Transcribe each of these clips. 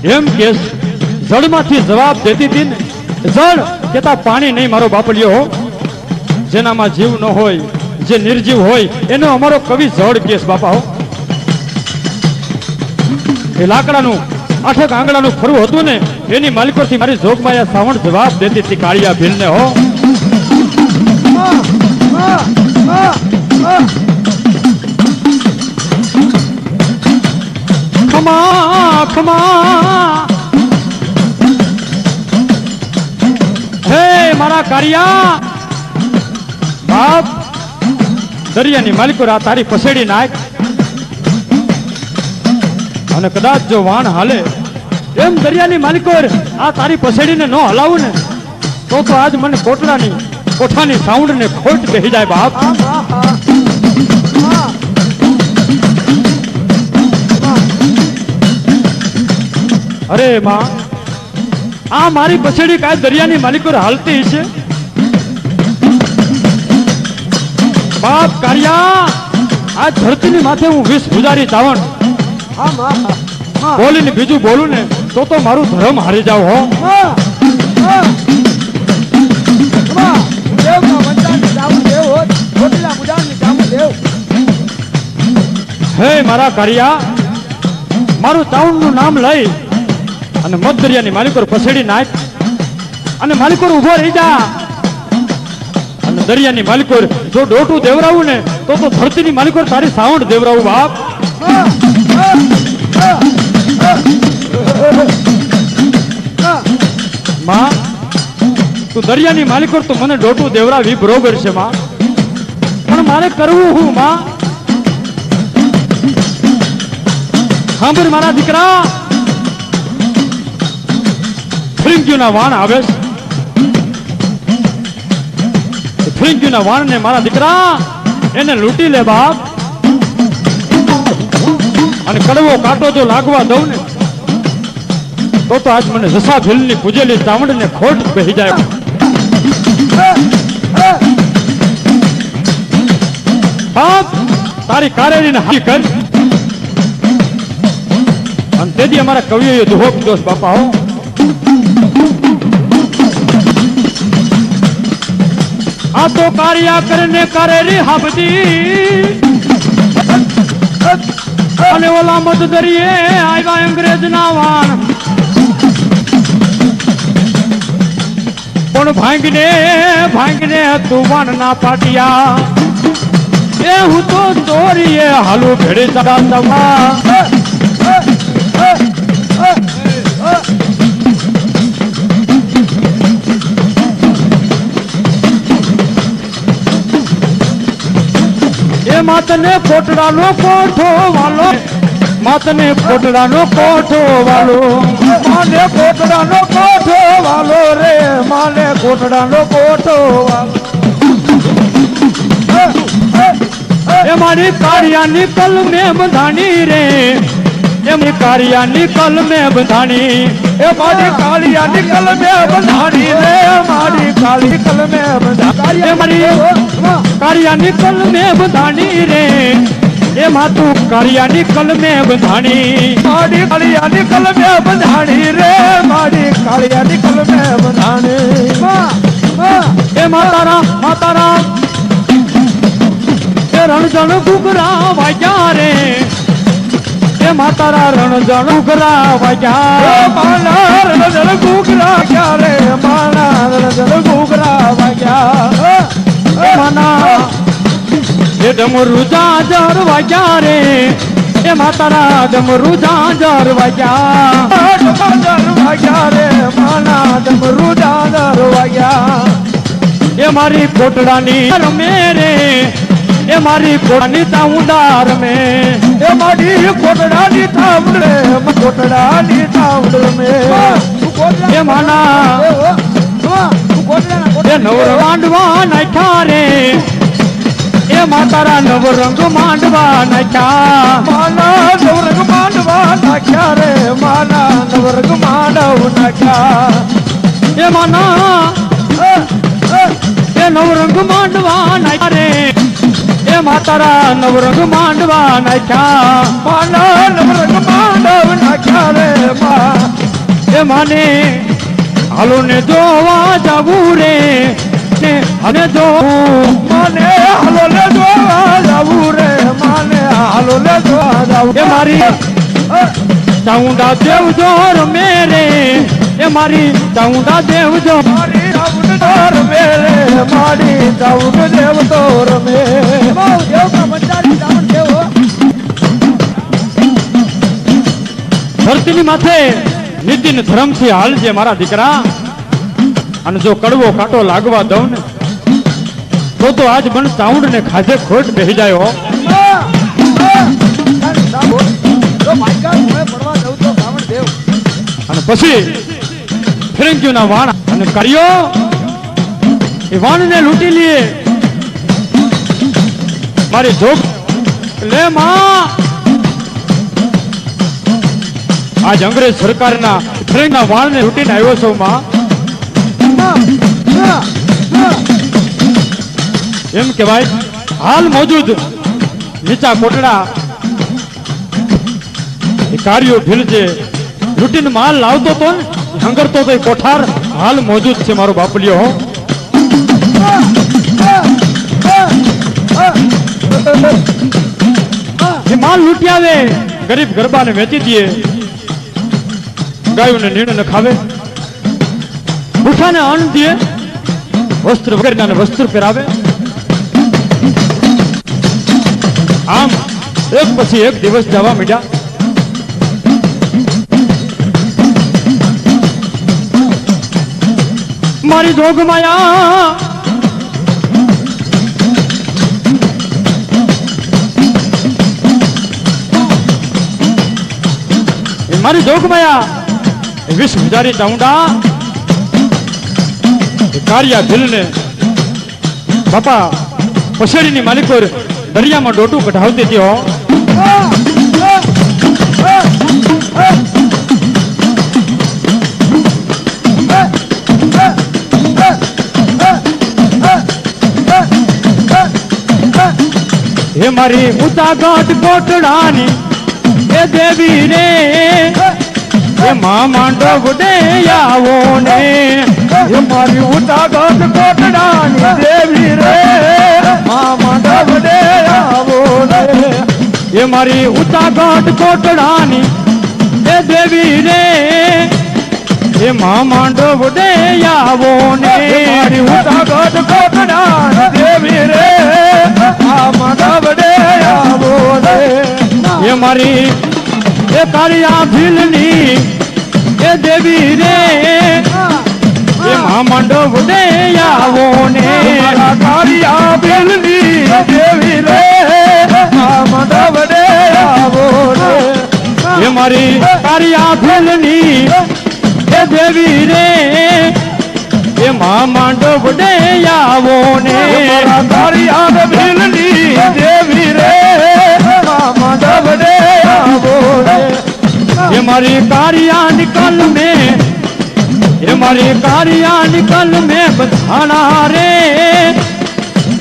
એમ કે જળમાંથી જવાબ દેતી હતી ને, જળ કેતા પાણી નહીં મારો બાપલિયો, જેનામાં જીવ ન હોય, જે નિર્જીવ હોય એનો અમારો કવિ જળ કેસ બાપા હો. એ લાકડાનું આઠક આંગણાનું ફરવું હતું ને, એની માલિકોથી મારી જોગમાયા સાવણ જવાબ દેતી હતી કાળિયા ભીલને હો. ખમા ખમા હે મારા કાળિયા બાપ, દરિયાની માલિકો આ તારી પસેડી નાખ, અને કદાચ જો વાણ હાલે એમ દરિયાની માલિકો આ તારી પસેડીને ન હલાવું ને તો આજ મને કોટડાની કોઠાની સાઉન્ડ ને ખોટ બેહી જાય બાપ. અરે માં, આ મારી પસેડી કાય દરિયાની માલિકો હાલતી છે બાપ. કાળિયા આ ધરતીની માથે હું વિષ પૂજારી ચાવણ બોલીને બીજું બોલું ને તો મારું ધર્મ હારી જાવ હો. હે મારા કાળિયા, મારું ચાવણ નું નામ લઈ અને મત દરિયાની માલિકો પસેડી નાખ, અને માલિકો ઉભો રહી જા, અને દરિયાની માલિકો જો ડોટું દેવરાવું ને તો ધરતીની માલિકો તારી સાવણ દેવરાવું બાપ. માં તું દરિયાની માલિકો તો મને ડોટું દેવરાવી બરોબર છે માં, પણ મારે કરવું હું માં? સાંભળ મારા દીકરા, ફ્રિંગ્યુના વાણ આવે છે, ફ્રિંગ્યુના વાણ ને મારા દીકરા એને લૂંટી લે બાપ, અને કડવો કાંટો જો લાગવા દઉં ને તો આજ મને જસા ભીલની પૂજેલી ચામડ ને ખોટ બેહી જાય. બાપ તારી કારેરીને હાથી કર, અને તેથી અમારા કવિઓએ દુહો કીધો બાપા હો. આ તો કારિયા કરને કારેરી હાબતી, અને ઓલા મત દરિયે આવ્યા અંગ્રેજ ના વાણ, પણ ભાંગને ભાંગને તું વાણ ના પાટિયા, એ હું તો દોરીએ હાલું ભેડે ચડા દવા. એ માતને કોટડાનો કોઠો વાલો, માતને કોટડાનો કોઠો વાલો, માને કોટડાનો કોઠો વાલો રે, માને કોટડાનો કોઠો વાલો. એ મારી કાળિયાની કલમે બંધાણી રે, એમની કાળિયાની કલમે બંધાણી, એ મારી કાળિયાની કલમે બંધાણી રે, મારી કાળી કલમે બંધાણી, એ મારી કાળિયાની કલમે બંધાણી રે, એ માતું કાળિયાની કલમે બંધાણી, મારી કાળિયાની કલમે બંધાણી રે, મારી કાળિયાની કલમે બંધાણી. એ માતારામ માતારામ એ રણજણ ઘૂઘરા વાગ્યા રે, એ માતારા રણજણ ઘૂઘરા વાગ્યા, માના રણજણ ઘૂઘરા વાગ્યા રે, માના રણજણ ઘૂઘરા વાગ્યા, માના એ ડમરૂ જાજર વાગ્યા રે, એ માતારા ડમરૂ જાજર વાગ્યા, જાજર વાગ્યા રે, માના ડમરૂ જાજર વાગ્યા. એ મારી કોટડાની રમે રે, એ મારી કોટડાની તાઉંડા રમે, એ મારી કોટડાની તાઉંડ રે, કોટડાની તાઉંડ રમે. એ માના એ નવર માંડવા નાખ્યા રે, એ માતારા નવરંગ માંડવા નાખ્યા, માના નવરંગ માંડવા નાખ્યા રે, માના નવરંગ માંડવ નાખ્યા. એ માના એ નવરંગ માંડવા નાખ્યા રે, એ માતારા નવરંગ માંડવા નાખ્યા, માના નવરંગ માંડવ નાખ્યા રે, માને હાલો ને જોવા જવું રે ને અને જો માને હાલો લે જોવા જાવું રે માને હાલો લે જોવા જાવું એ મારી ચાઉંડા દેવ જોર મેરે એ મારી ચાઉંડા દેવ જો મારી રાવણ દોર મેરે મારી ચાઉંડ દેવ દોર મે દેવ કા બંધારી રાવણ દેવ ધરતીની માથે નીતિન ધર્મથી હાલજે મારા દીકરા અને જો કડવો કાંટો લાગવા દઉં ને તો આજ મન ચાઉંડ ને ખાધે ખોટ બેહી જાય હો અને પછી ફિરંગીઓ ના વાણ અને કર્યો એ વાણ ને લૂંટી લીએ મારી જોગ લે માં આજ અંગ્રેજ સરકારના ફિરંગના વાણ ને લૂંટીને આવ્યો છો માં એમ કહેવાય હાલ મોજૂદ નીચા કોટડા એ કાર્યો ભીલજે લૂંટીને માલ લાવતો તો ને હંગરતો તો એ કોઠાર હાલ મોજૂદ છે મારો બાપલિયો હો એ માલ લૂંટી આવે ગરીબ ગરબાને વેચી દઈએ ગાયોને નીણ ન ખાવે ભૂખાને અન્ન દે વસ્ત્ર વગરના વસ્ત્ર પહેરાવે આમ એક પછી એક દિવસ જવા મીડ્યા મારી જોગ માયા મારી જોગ માયા વિષ હજારી ચાઉંડા કારિયા ભીલને બાપા પછેડીની માલિકો દરિયામાં ડોટું કઢાવતી હતી હો હે મારી ઊંચા ગાંઠ કોટડાની એ દેવી રે એ માંડવ ડે આવો ને એ મારી ઊંચા ગાંઠ કોટડાની દેવી રે માંડવ ડે આવો ને એ મારી ઊંચા ગાંઠ કોટડાની એ દેવી રે એ માંડવ ડે આવો ને મારી ઊંચા ગાંઠ કોટડાની દેવી રે માંડવ ડે આવો ને એ મારી એ કાળિયા ભીલની એ દેવી રે એ માંડવ ડે આવો ને કાળિયા ભીલની દેવી રે માંડવ ડે આવો ને એ મારી કાળિયા ભીલની એ દેવી રે એ માંડવ ડે આવો ને કાળિયા ભીલની દેવી રે માંડવ ડે આવો ને એ મારી કારિયા નિકલ में એ મારી કારિયા નિકલ में બધાણા રે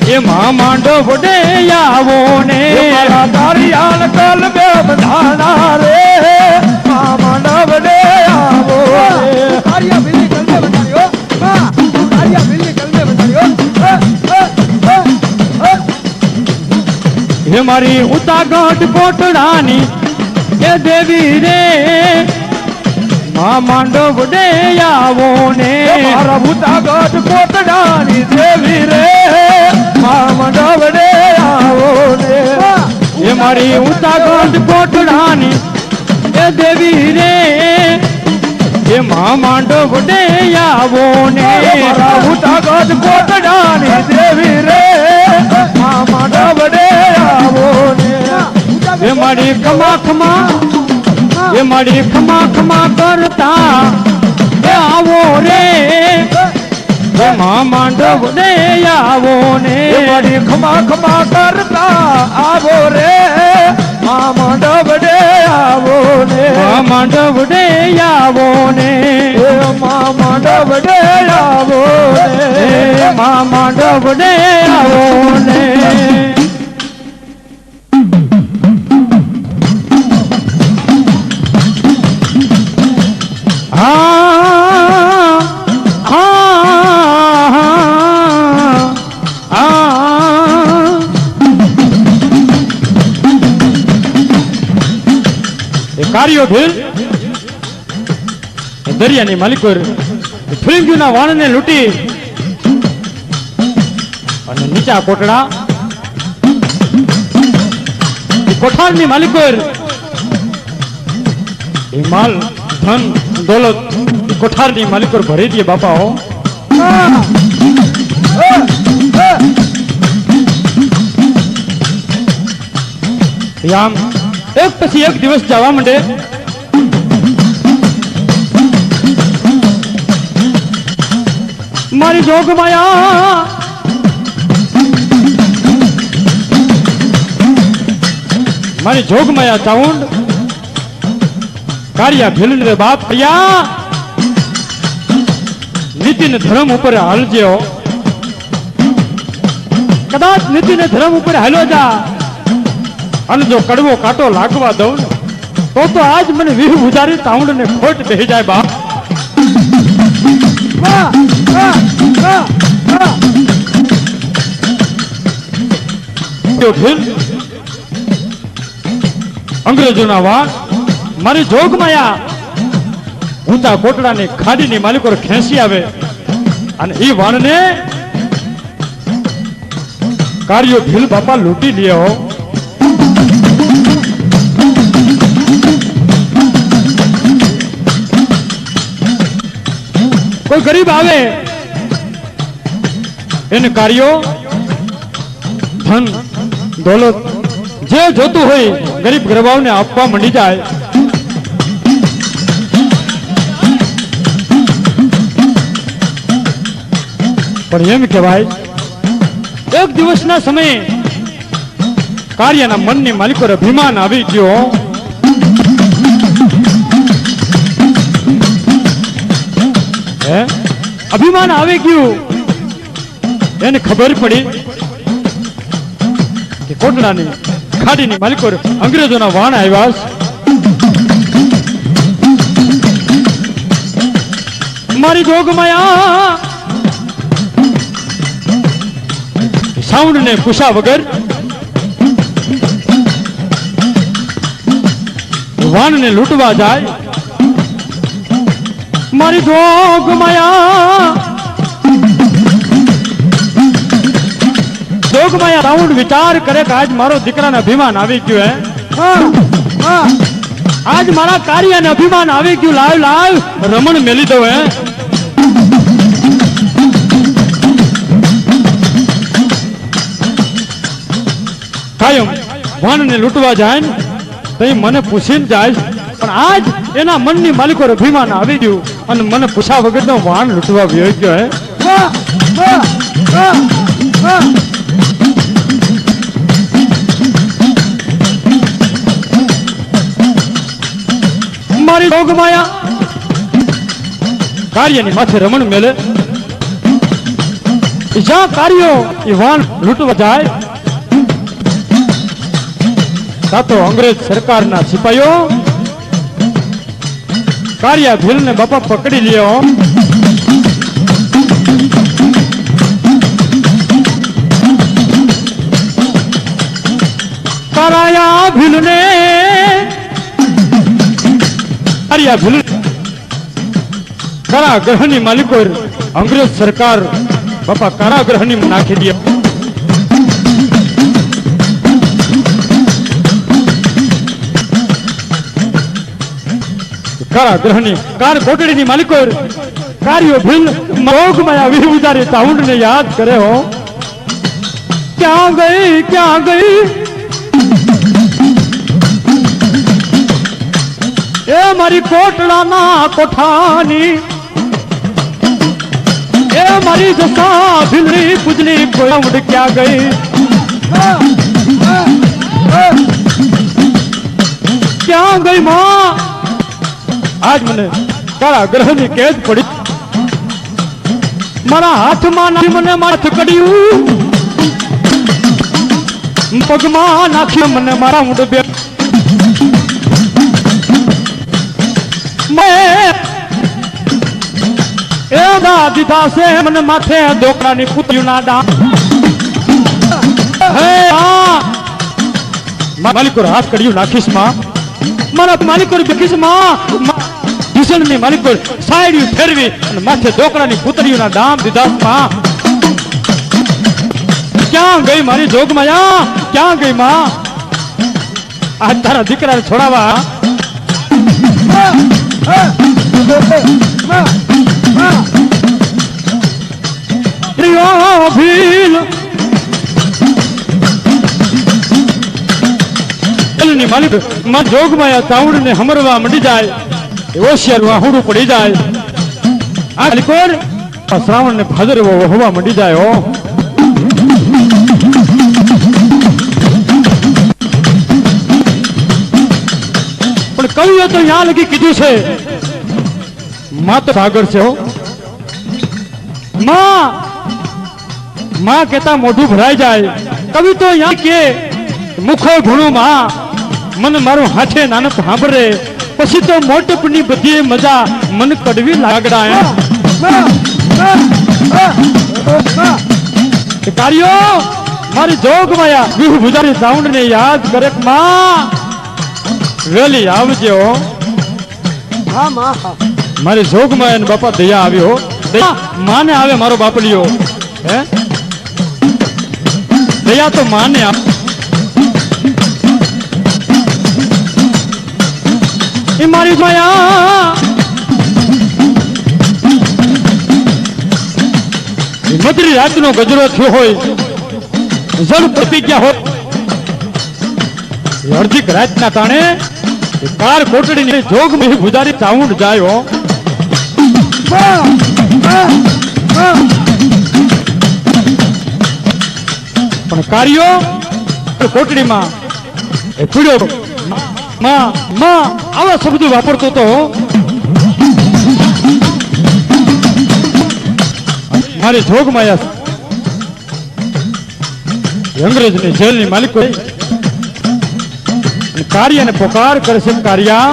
એ માંડવ ડે આવો ને કારિયા નિકલ में બધાણા રે માંડવ ડે આવો ને કારિયા ભીલની કલ में બધાયો કારિયા ભીલની કલ में બધાયો એ મારી ઊંચા ગાંઠ કોટડાની એ દેવી રે માંડવ ડે આવો ને મારા ઊંચા ગાંઠ કોટડાની દેવી રે માંડવ ડે આવો ને એ મારી ઊંચા ગાંઠ કોટડાની એ દેવી રે એ માંડવ ડે આવો ને મારા ઊંચા ગાંઠ કોટડાની દેવી રે માંડવ ડે આવો ને એ મારી ખમા ખમા એ મારી ખમા ખમા કરતા એ આવો રે એ માંડવ ડે આવો ને મારી ખમા ખમા કરતા આવો રે માંડવ ડે આવો ને માંડવ ડે આવો ને માંડવ ડે આવો ને માંડવ ડે આવો ને હા એ કાર્યો ભીલ એ દરિયાની માલિકોર ફિલ્મના વાણને લૂંટી અને નીચા કોટડા એ કોઠારની માલિકોર એ માલ ધન દોલત એ કોઠારની માલિકોર ભરી દે બાપા હો. આમ એક પછી એક દિવસ જવા માંડે. મારી જોગ માયા મારી જોગ માયા ચાઉંડ કારિયા ભીલ રે બાપ કર્યા નીતિ ને ધર્મ ઉપર હાલજો. કદાચ નીતિ ને ધર્મ ઉપર હાલો જા અને જો કડવો કાંટો લાગવા દઉં ને તો આજ મને વીહ ઉજારી તાઉંડ ને ખોટ બેહી જાય બાપ. અંગ્રેજોના વાણ મારી જોગ માયા ઊંચા કોટડાની ખાડીની માલિકો ખેંચી આવે અને એ વાણને કાર્યો ભીલ બાપા લૂંટી લ્યો. કોઈ ગરીબ આવે એને કાર્યો ધન દોલત જે જોતું હોય ગરીબ ગરબાઓને આપવા માંડી જાય. પણ એમ કહેવાય એક દિવસના સમયે કાર્યના મનની માલિકો અભિમાન આવી ગયો. અભિમાન આવી ગયું એને ખબર પડી કે કોટડાની ખાડીની માલિકો અંગ્રેજોના વાણ આવ્યા. મારી જોગ માયા સાઉન્ડ ને પૂછા વગર વાણ ને લૂંટવા જાય. મારી જોગ માયા રાઉન્ડ વિચાર કરે કે આજ મારો દીકરાને અભિમાન આવી ગયું. હે આજ મારા કાર્યને અભિમાન આવી ગયું. લાવ લાવ રમણ મેલી દો. હે કાયમ વાણને લૂંટવા જાય ને તો મને પૂછીને જાય. પણ આજ એના મનની માલિકો અભિમાન આવી ગયું અને મને પૂછા વગર નો વાણ લૂંટવા વયો ગયો. હે મારી જોગ માયા કાર્યની માથે રમણ મેલે. જ્યાં કાર્યો એ વાણ લૂંટવા જાય ત્યાં તો અંગ્રેજ સરકારના સિપાહીઓ કાર્યા ભીલ ને બાપા પકડી લ્યો. કારાયા ભીલ ને કાર્યા ભીલ કારાગૃહની માલિકો અંગ્રેજ સરકાર બાપા કારાગૃહની નાખી દે. કારાગૃહની કાર કોટડીની માલિકો કાર્યો ભીલ મોગમાં આવી ઉજારી તાઉંડ ને યાદ કરે. હો ક્યાં ગઈ એ મારી કોટડાના કોઠાની એ મારી જસા ભીલરી પૂજની કોયવડ ક્યાં ગઈ. ક્યાં ગઈ માં આજ મને કારાગૃહની કેદ પડી. મારા હાથમાં નાખી મને માથ કડ્યું પગમાં નાખી મને મારા મુંડ બે એ દીધા છે મને માથે ધોકડાની પુત્રીના દા. હે માલિકો હાથ કડ્યું નાખીશ માં મારા માલિકો બિકીસમાં ભીષણની માલિકો સાયડી ફેરવી અને માથે ડોકરાની પુતરીઓના ડામ દીધાસમાં ક્યાં ગઈ મારી જોગમાયા ક્યાં ગઈ માં આ તારા દીકરાને છોડાવા ભીલ ની માલિક માં જોગમાયા તાવડ ને હમરવા મંડી જાય હોશિયાર વાહુડું પડી જાય આ માલિકોર શ્રાવણ ને ભાદરવો હોવા મંડી જાય હો પણ કવિએ તો ત્યાં લગી કીધું છે માં તો સાગર છે હો માં કેતા મોઢું ભરાઈ જાય કવિ તો ત્યાં કે મુખો ભણું માં મન મારું હાથે નાનક સાંભળે પછી તો મોટપની બધી મજા મન કડવી લાગડા કાર્યો મારી જોગ માયા વિહુ ભુજારી સાઉન્ડ ને યાદ કરે માં વેલી આવજો હા માં મારી જોગ માયા ને બાપા દયા આવ્યો દયા માને આવે મારો બાપલિયો હે દયા તો માને એ મારી માયા મધરી રાતનો ગજરો થયો હોય જળ પતી ગયા હોય અડધી રાતના તાણે કાર કોટડીની જોગ મેં ગુજારી સાઉન્ડ જાય હો પણ કાર્યો કોટડીમાં એ પીડ્યો માં આવા શબ્દો વાપરતો તો મારી જોગ માયા અંગ્રેજની જેલની માલિકો કાર્યને પોકાર કરે છે કાર્યા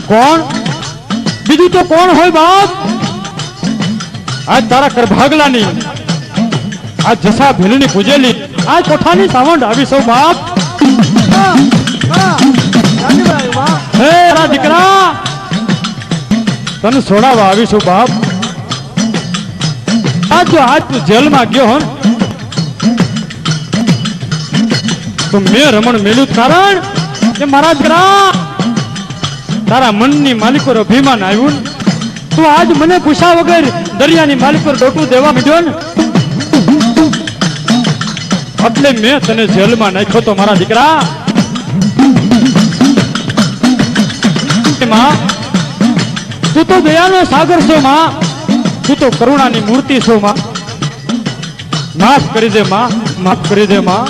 કોણ બીજું તો કોણ હોય બાપ આજ તારા કરભાગલાની આ જસા ભીલની પૂજેલી આ કોઠાની સાવંડ આવી સૌ બાપ હે તારા દીકરા તને છોડાવવા આવીશું બાપ આજ જો આજ તું જેલમાં ગયો હો તો મેં રમણ મેલું કારણ કે મારા દીકરા તારા મનની માલિકો અભિમાન આવ્યું તું આજ મને પૂછા વગર દરિયાની માલિકો ડોટું દેવા માંડ્યો ને એટલે મેં તને જેલમાં નાખ્યો તો મારા દીકરા તું તો દયાનો સાગર છો માં તું તો કરુણાની મૂર્તિ છો માં માફ કરી દે માં માફ કરી દે માં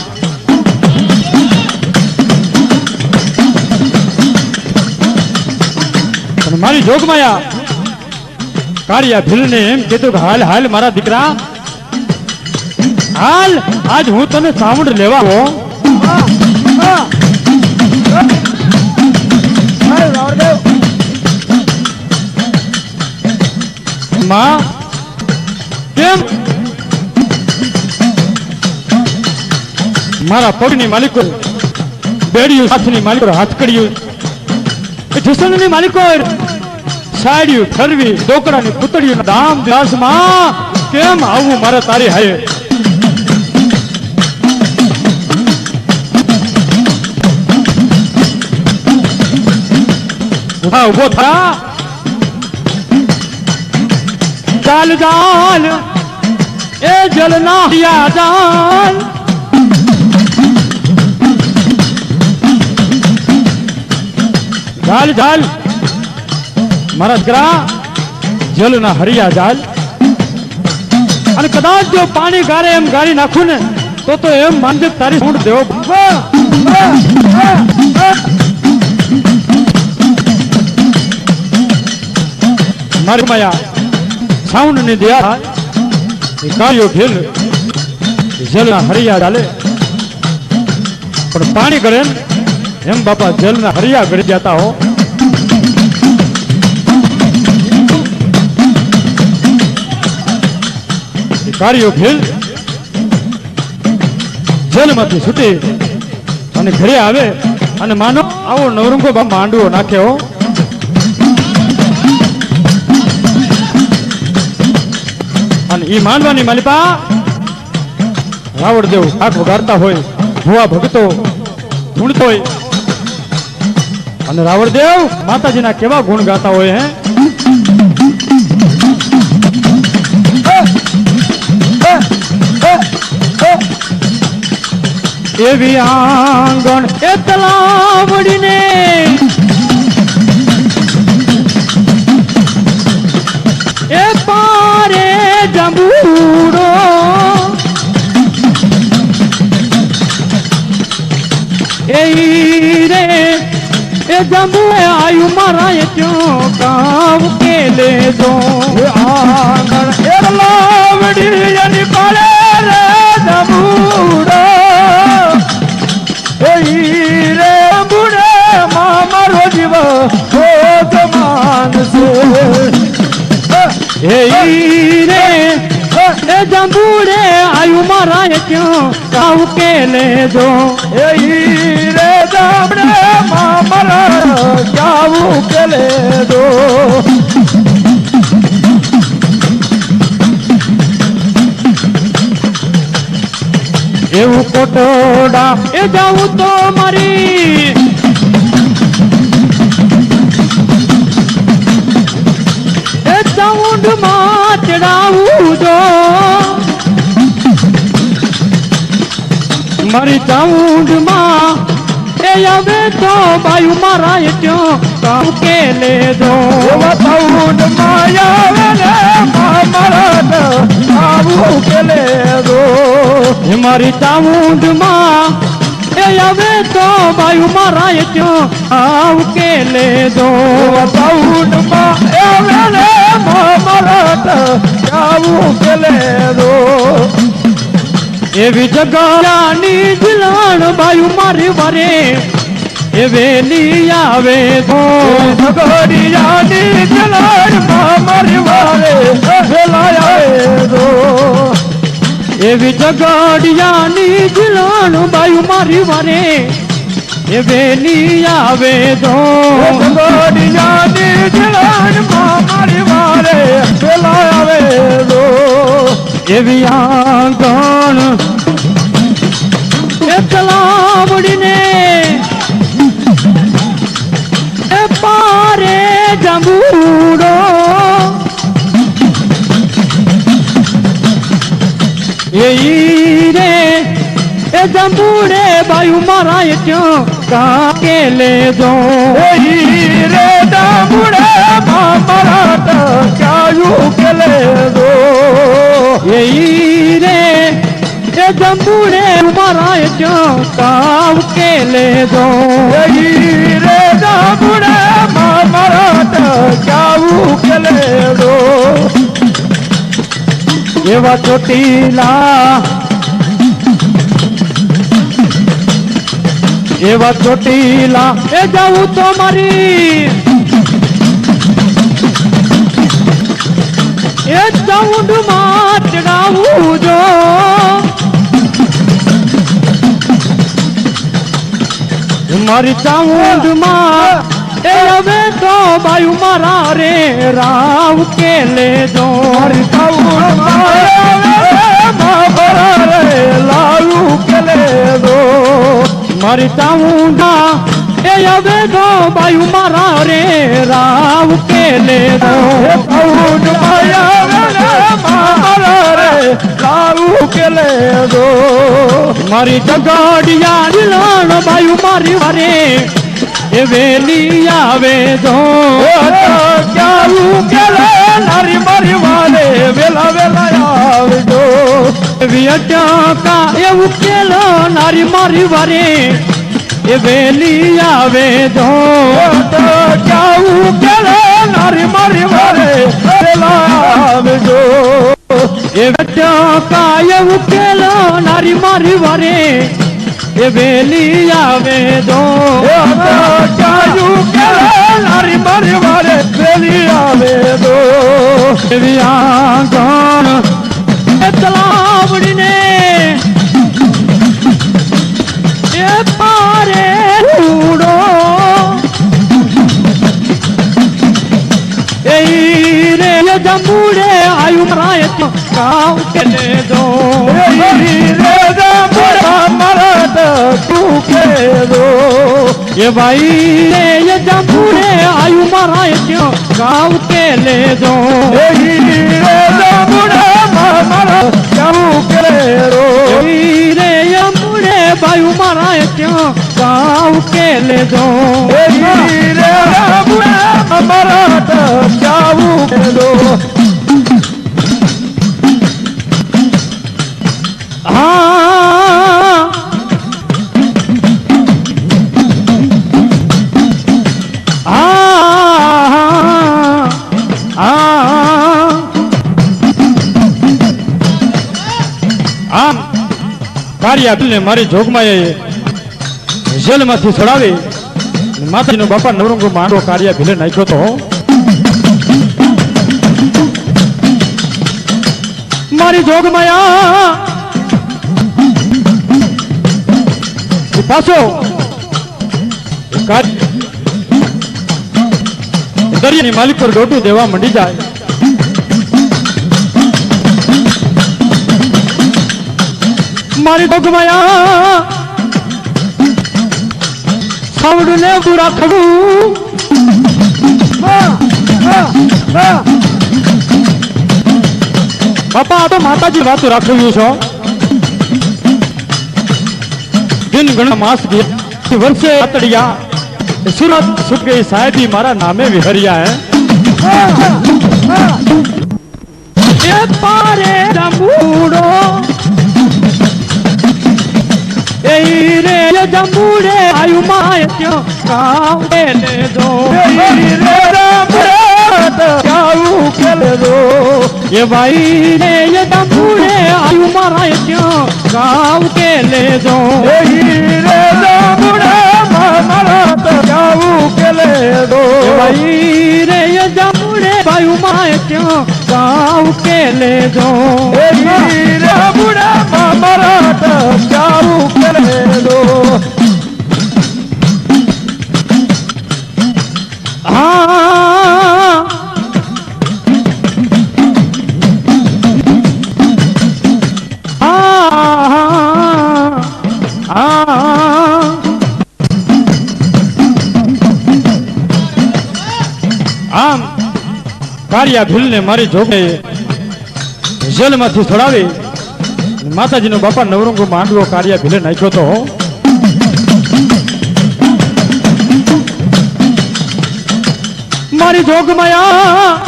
મારી જોગમાયા કાળિયા ભીલને એમ કીધું કે હાલ હાલ મારા દીકરા હાલ આજ હું તને સાવંડ લેવા હો માં કેમ મારા પગની માલિકો બેડિયું સાથની માલિકો હાથકડિયું જસનની માલિકો સાડીયું ફરવી ડોકરાની પુતળીયું દામ દાસમાં કેમ આવું મારે તારી હાય ઉભો થા ચાલ ચાલ એ જલના ચાલ ઝાલ ઝાલ મારા દીકરા જલના હરિયા ઝાલ અને કદાચ જો પાણી ગારે એમ ગાળી નાખું ને તો એમ માનજે તારી સૂંઢ દેવો મારી માયા સાઉન્ડ ની દયા કાર્યો ભીલ જલના હરિયા ઝાલે પણ પાણી કરે એમ બાપા જેલના હરિયા ગળી જતા હો કાર્યો ભીલ જેલમાંથી છૂટી અને ઘરે આવે અને માનો આવો નવરંગો માંડવો નાખ્યો. અને ઈ માંડવાની માલિપા રાવણદેવ આંખ વગાડતા હોય, ભુવા ભગતો ધૂણતો હોય અને રાવણદેવ માતાજીના કેવા ગુણ ગાતા હોય. એવી આંગણ એ તલાવડીને એ પારે જાંબુડો એ રે એ જાંબુ આયુ મારા ક્યો કાવ કે લેજો. આંગણ એ તલાવડી એની પારે રે જાંબુડો રે બુડે મારો જીવ માનસે એ રે એ જાંબુડે આયુ મારા ક્યો કાવ કે લેજો. એ રે જામડે મારા ક્યાવું કે લેજો. એવું કોટોડા એ જાઉં તો મારી એ ચાઉંડમાં ચડાવું જો મારી ચાઉંડમાં એ આવે તો બાયુ મારા એટલો કામ કે લેજો. એવા સાઉન્ડ માયા મારા આવું કે લેજો. એ મારી ચાઉંડમાં એ આવે તો બાયુ મારા એટલો આવ કે લેજો. એવા સાઉન્ડ મારા આવું કે લેજો. એવી જગાની દિલાણ બાયુ મારી વારે એ વેલી આવે તો સગડિયાની જલાડ મારી વારે વેલા આવે તો. એવી જગડિયાની દિલાણ બાયુ મારી વારે એ વેલી આવે તો. સગડિયાની જલાડ મારી વારે વેલા આવે તો. એવી આંગણ એ તલાવડીને એ પારે જાંબુડો એ રે એ જાંબુડે બાયુ મારા એટલો કાકે લેજો. રે જાંબુડે મારા ક્યાયું કે લેજો. એ રે એ જાંબુડે મારા એટલો કાવ કે લેજો. રે જાંબુડે મારા ક્યાવું કે લેજો. એવા ચોટીલા એવા ચોટીલા એ જાઉં તો મારી એ ચાઉંડમાં ચડાવું જો મારી ચાઉંડમાં એ હવે તો બાયુ મારા રે રાવ કે લેજો. મારી સાઉન્ડ મારા રે લાવું કે લેજો. મારી ચાઉંડા એ હવે તો બાયુ મારા રે રાવ કે લેજો. સાઉન્ડ મારા રે લાવું કે લેજો. મારી જગાડિયા દિલાણ બાયુ મારી વારે એ વેલી આવે તો. ક્યાવું કે લે નારી મારી વારે વેલા વેલા આવજો. વિયટકા એવું કેલો નારી મારી વારે એ વેલી આવે તો. ક્યાવું કે લે નારી મારી વારે વેલા આવજો. એ વિયટકા એવું કેલો નારી મારી વારે એ વેલી આવે તો. ક્યાયું કે લે નારી મારી વારે વેલી આવે તો. એવી આંગણ એ તલાવડીને એ પાર જંબુડે આયુ મરાય કાવ કે લે દો રે જંબુડા મારા તું કે દો એ ભાઈ રે જંબુડે આયુ મરાય કાવ કે લે દો રે જંબુડા મારા કાવ કે દો રે જંબુડે બાયુ મરાય કાવ કે લે દો રે જંબુડા મારા કાવ કે દો આમ કાર્યા મારી જોગમાં જેલમાંથી છોડાવી માતાજીનો બાપા નવરંગો માંડો કાર્યા ભીલે નાખ્યો તો મારી જોગમાયા પાછો દરિયાની માલિક પર ડોટું દેવા મંડી જાય મારી જોગમાયા સાવડું ને બુરા ખડું બાપા આ તો માતાજી વાતો રાખવ્યું છો દિન ગણ માસ ગયા વર્ષે આતડિયા સુરત સુટ ગઈ સાહેબી મારા નામે વિહરિયા હે પારે જંબુડો એ રે જંબુડે આયુ માય ક્યો કાવ કે લે દો રે જંબુડા કાવ કે દો એ ભાઈ રે જંબુડે આયુ મારાય ક્યો કાવ કે લે દો રે જંબુડા મારા કાવ કે દો એ ભાઈ રે જંબુડે બાયુ માય ક્યો કાવ કે લે દો રે જંબુડા મારા કાવ કે દો આમ કાર્યા ભીલને મારી જોગે જેલમાંથી છોડાવી માતાજીનો બાપા નવરંગો માંડવો કાર્યા ભીલે નાખ્યો તો મારી જોગમાયા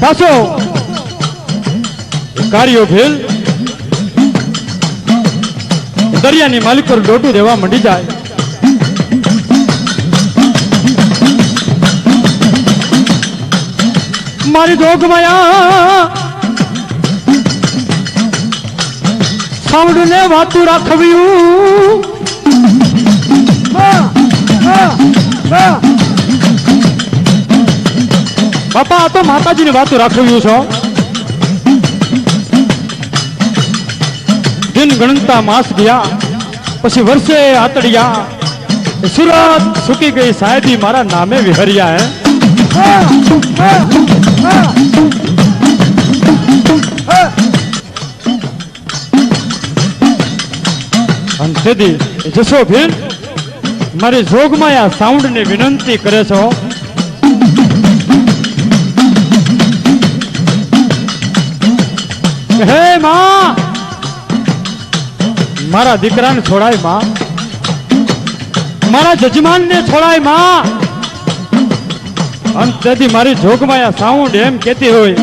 પાછો કાર્યો ભીલ દરિયાની માલિક પર ડોટું દેવા મંડી જાય મારી જોગમાયા સાવડું ને વાતું રાખવ્યું બાપા આ તો માતાજીની વાતો રાખવ્યું છો દિન ગણતા માસ ગયા પછી વર્ષે આતડિયા સુરત સુકી ગઈ સાહેબી મારા નામે વિહરિયા અંતેથી જશો ભીલ મારી જોગમાયા સાઉન્ડ ને વિનંતી કરે છો હે માં મારા દીકરાને છોડાય માં મારા જજમાનને છોડાય માં અંતેથી મારી જોગમાયા સાઉન્ડ એમ કહેતી હોય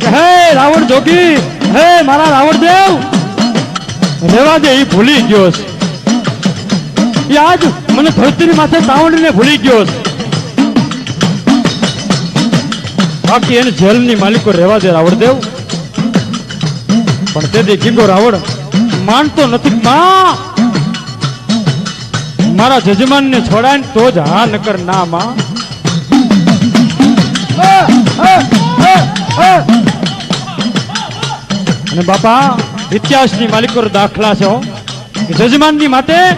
કે હે રાવણ જોગી હે મારા રાવણ દેવ રેવા દે એ ભૂલી ગયો છે એ આજ મને ધરતીની માથે સાઉન્ડ ને ભૂલી ગયો છે બાકી એને જેલની માલિકો રહેવા દે રાવણ દેવ પણ તેથી કીધો રાવણ માનતો નથી માં મારા જજમાન ને છોડાય ને તો જ હા નકર ના માં અને બાપા ઇતિહાસની માલિકો દાખલા છે જજમાનની માથે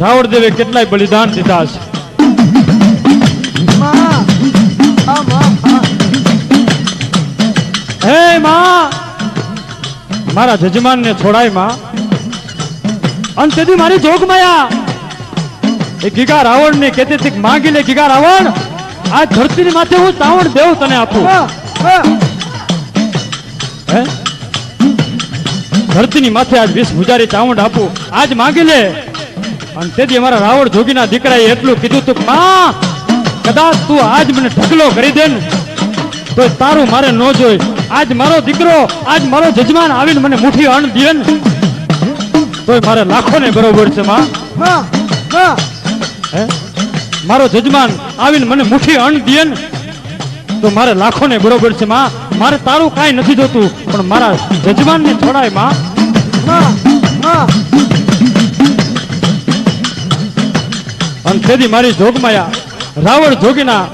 રાવણ દેવે કેટલાય બલિદાન દીધા છે હા માં હા હે માં મારા જજમાનને છોડાય માં અને તેથી મારી જોગમાયા એ ગીગા રાવણ ને કહેતી હતી માંગી લે ગીગા રાવણ આ ધરતીની માથે હું ચાવણ દેવ તને આપું હે ધરતીની માથે આજ 20 ભુજારી ચાવણ આપું આજ માંગી લે અને તેથી અમારા રાવણ જોગીના દીકરાએ એટલું કીધું તું માં કદાચ તું આજ મને ઢગલો કરી દે ને તો તારું મારે ન જોઈ આજ મારો દીકરો આજ મારો જજમાન આવીને મને મુઠ્ઠી અન્ન દે ને તોય મારે લાખો ને બરોબર છે માં હે મારો જજમાન આવીને મને મુઠ્ઠી અન્ન દે ને તો મારે લાખો ને બરોબર છે માં મારે તારું કાંઈ નથી જોતું પણ મારા જજમાનને છોડાય માં અને તેથી મારી જોગમાયા રાવણ જોગીના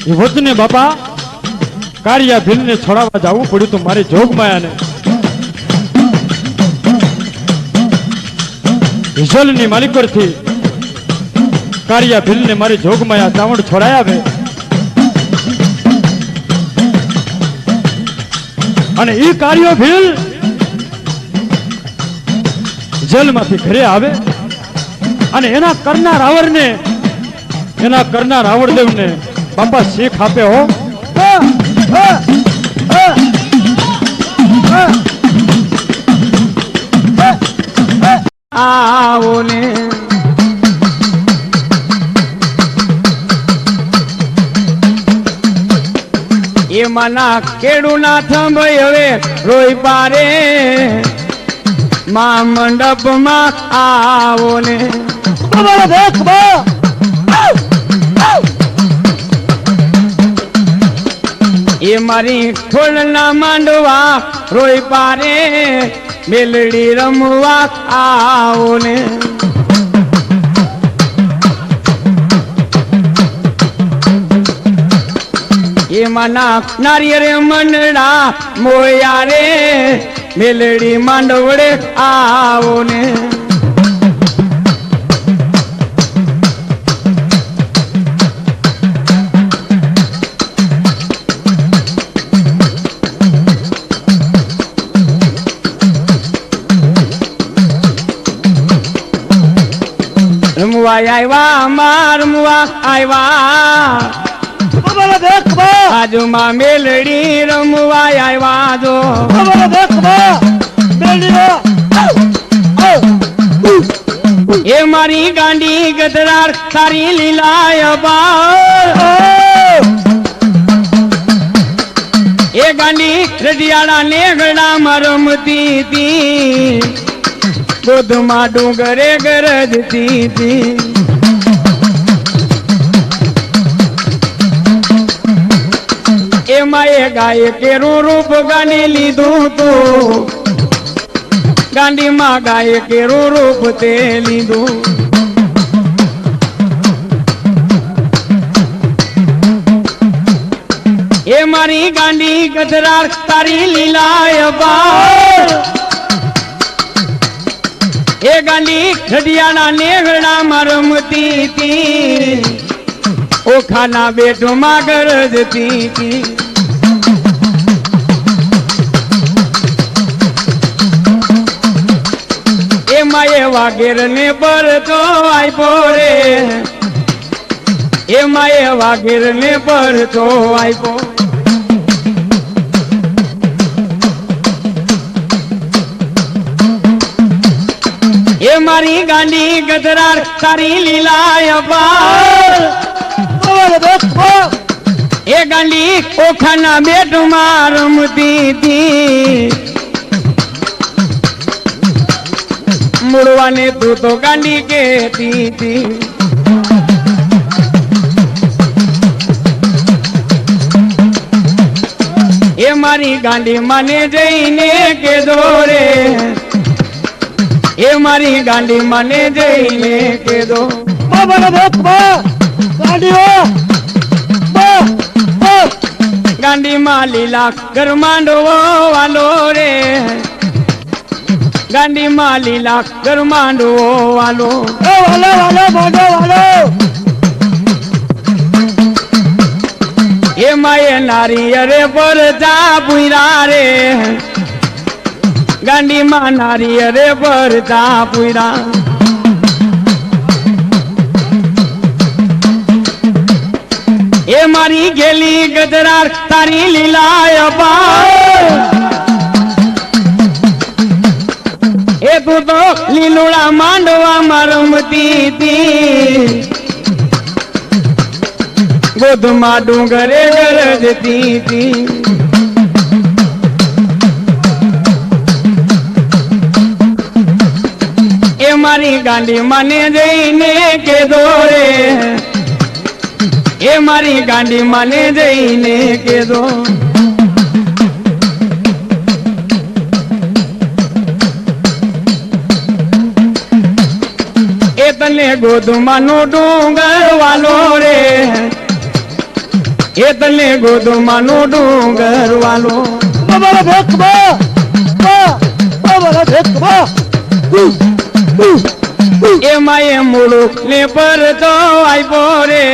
એ વચને બાપા કાળિયા ભીલને છોડાવવા જવું પડ્યું તું મારી જોગમાયાને હિઝલની માલિકોરથી કાળિયા ભીલને મારી જોગમાયા ચાવણ છોડાય આવે અને એ કાળિયો ભીલ જેલમાંથી ઘરે આવે અને એના કરનાર રાવણદેવને બાપા શીખ આપે હો આવો ને એ મના કેડું ના થંભઈ હવે રોઈ પારે મા મંડપમાં આવો ને એ મારી ખોલના માંડવા રોઈ પારે મેલડી રમવા આવો ને એ મના નારિયેર મંડળા મોયા રે મેલડી માંડવડે આવો ને રમવા આવ્યા માર રમવા આવ્યા આજુ માં મેલડી રમવા આવ્યા જો એ મારી ગાંડી ગદરાર તારી લીલાય એ ગાંડી રડિયાળા ને ગળામાં રમતી હતી ગોધમાં ડુંગરે ગરજતી હતી એમાં એ ગાય કેરું રૂપ ગાની લીધું તું ગાંડીમાં ગાય કેરું રૂપ તે લીધું એ મારી ગાંડી ગજરાર તારી લીલાય એ ગાંડી રડિયાના નેગડામાં રમતી હતી ઓખાના બેઠોમાં ગરજતી હતી એમાં એવા ઘેર ને પરતો આપ્યો રે એમાં એવા ઘેર ને પરતો આપ્યો એ મારી ગાંડી ગજરાર તારી લીલાય એ ગાંડી ઓખાના બેટમાં રમતી હતી મુડવાને તું તો ગાંડી કેતી હતી એ મારી ગાંડી મને જઈને કેદો રે એ મારી ગાંડી મને જઈને કેદો ગાંડી માં લીલા ગરમાંડો વાલો રે ગાંડી માં લીલા ગરમાંડો વાલો વાલો વાલો વાલો એમાં એ નારિયરે પર ચા પૂરા રે ગાંડીમાં નારિયરે પર ચા પૂરા એ મારી ગેલી ગજરાર તારી લીલાય પાર એ તું તો લીલુડા માંડવામાં રમતી હતી ગોધમાં ડુંગરે ગરજતી હતી એ મારી ગાંડી મને જઈને કે દોરે એ મારી ગાંડી મને જઈને કે દો એ તને ગોધમાનો ડુંગર વાલો રે એ તને ગોધમાનો ડુંગર વાલો બાબા ભેખ બા બાબા ભેખ બા એમાં એ મૂળું ને પર તો આપ્યો રે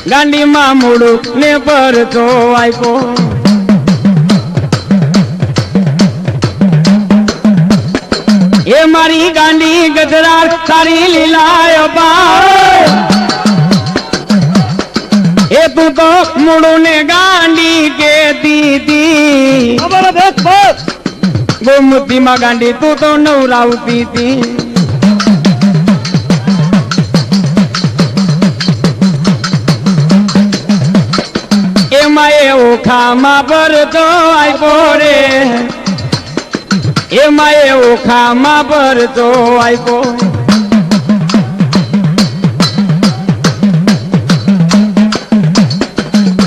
ગાંડીમાં મૂળું ને પર તો આપ્યો એ મારી ગાંડી ગજરાર તારી લીલાય પાર એ તું તો મૂળું ને ગાંડી કેતી હતી બાબા ભેખ બા ગોમતીમાં ગાંડી તું તો નવરાવતી હતી એમાં એ ઓખામાં ભરતો આપ્યો રે એમાં એ ઓખામાં ભરતો આપ્યો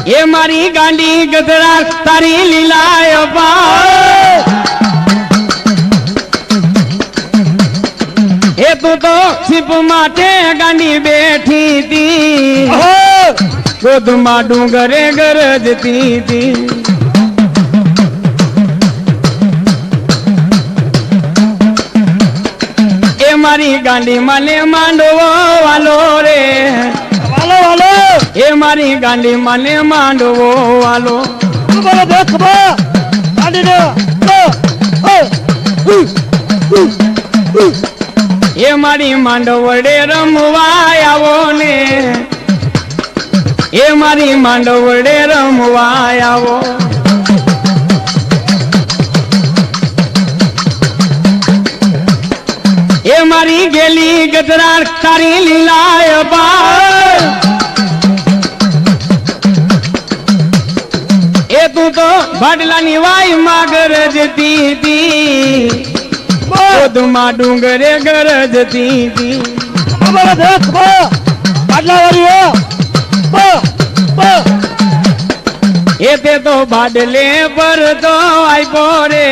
એ મારી ગાંડી ગધરા તારી લીલાય પાર એ તું તો છીપ માટે ગાંડી બેઠી હતી ગોધમાં ડુંગરે ગરજતી હતી એ મારી ગાંડી મને માંડવો વાલો રે વાલો વાલો એ મારી ગાંડી મને માંડવો વાલો બાબા ભેખ બા ગાંડી એ મારી માંડવડે રમવા આવો ને એ મારી માંડવડે રમવા આવો એ મારી ગેલી ગજરાર તારી લીલાય પાર એ તું તો ભાડલાની વાય માં ગરજતી હતી ગોધમાં ડુંગરે ગરજતી હતી બાબા ભેખ બા પાટલા વાળી બા બા એ તે તો ભાડલે પર તો આપ્યો રે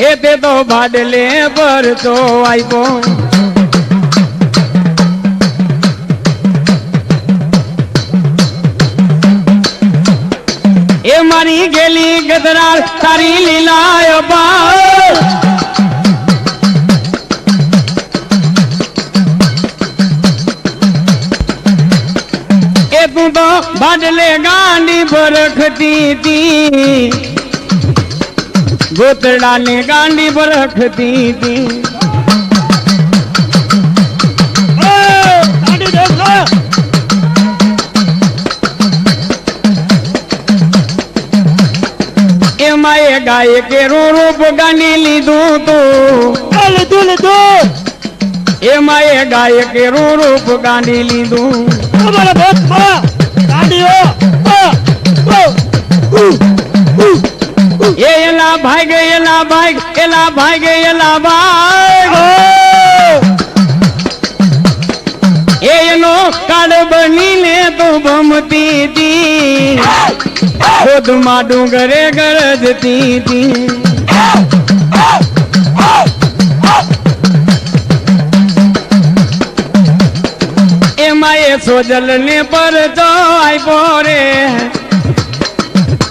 એ તે તો ભાડલે પર તો આપ્યો એ મારી ગેલી ગજરાર તારી લીલાય પાર એ તું તો ભાડલે ગાંડી ભરખતી હતી ગોતડાને ગાંડી ભરખતી હતી ગાંડી દેખ એમાં એ ગાય કેરું રૂપ ગાંડી લીધું તું લીધું એમાં એ ગાય કેરું રૂપ ગાંડી લીધું બાબા ભેખ બા ગાંડી એ એલા ભાઈ ગયેલા ભાઈ એલા ભાઈ ગયેલા ભાઈ એ એનો કાળ બનીને તું ભમતી હતી ગોધમાં ડુંગરે ગરજતી હતી એમાં એ સોજલ ને પર તો આપ્યો રે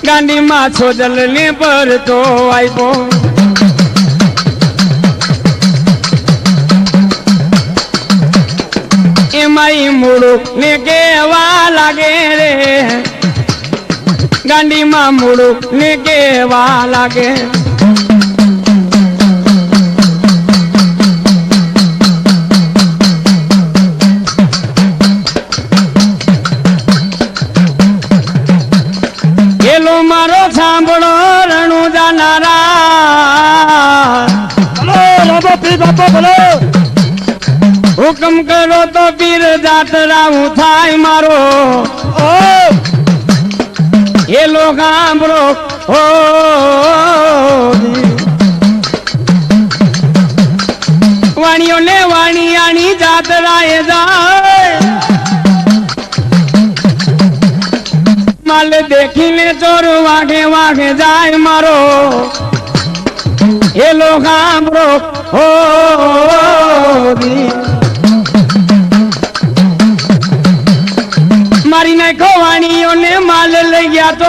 ગાંડીમાં સોજલ ને પર તો આપ્યો એ મારી મૂળું ને કેવા લાગે રે ગાંડીમાં મૂળું ને કેવા લાગે એલો મારો સાંભળો રણુ જાનારા રામા પીર બાપા બોલો હુકમ કરો તો પીર જાતરા હું થાય મારો એલો સાંભળો હો વાણીઓ ને વાણિયાની જાતરાએ જાય માલ દેખીને ચોર વાગે વાગે જાય મારો એલો સાંભળો હો મારી નાખો વાણીઓને માલ લઈ ગયા તો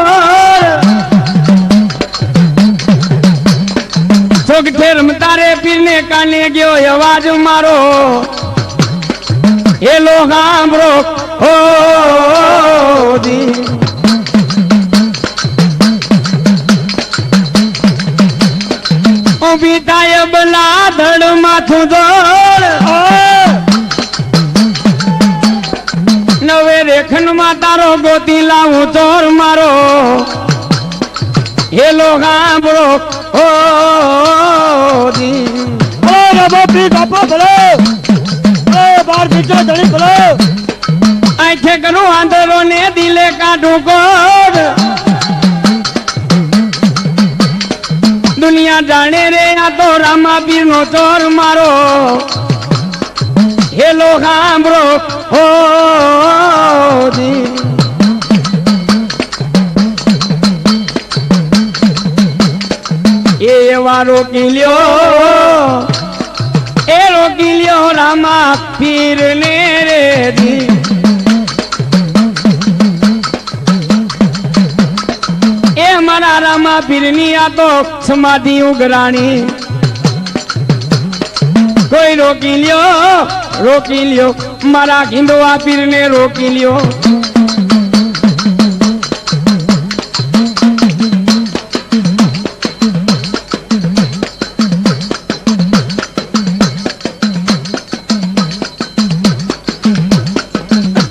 છોકઠેર તારે પીરને કાને ગયો અવાજ મારો એલો સાંભળો હો ઉભી થાય બલા ધડ માથું દોડ નવે રેખન માં તારો ગોતી લાવું ચોર મારો હેલો સાંભળો હો રામા પીર બાપા બોલો બાર બીજો ધણી બોલો આંખે કરું આંધળો ને દિલે કાઢું કોડ દુનિયા જાણે રે આ તો રામા પીર નો ચોર મારો હેલો સાંભળો હો એવા રોકી લ્યો એ રોકી લ્યો રામા પીર ને રે દી એ મારા રામા પીરની આ તો સમાધિ ઉઘરાણી કોઈ રોકી લ્યો મારા ઘીંદવા પીરને રોકી લ્યો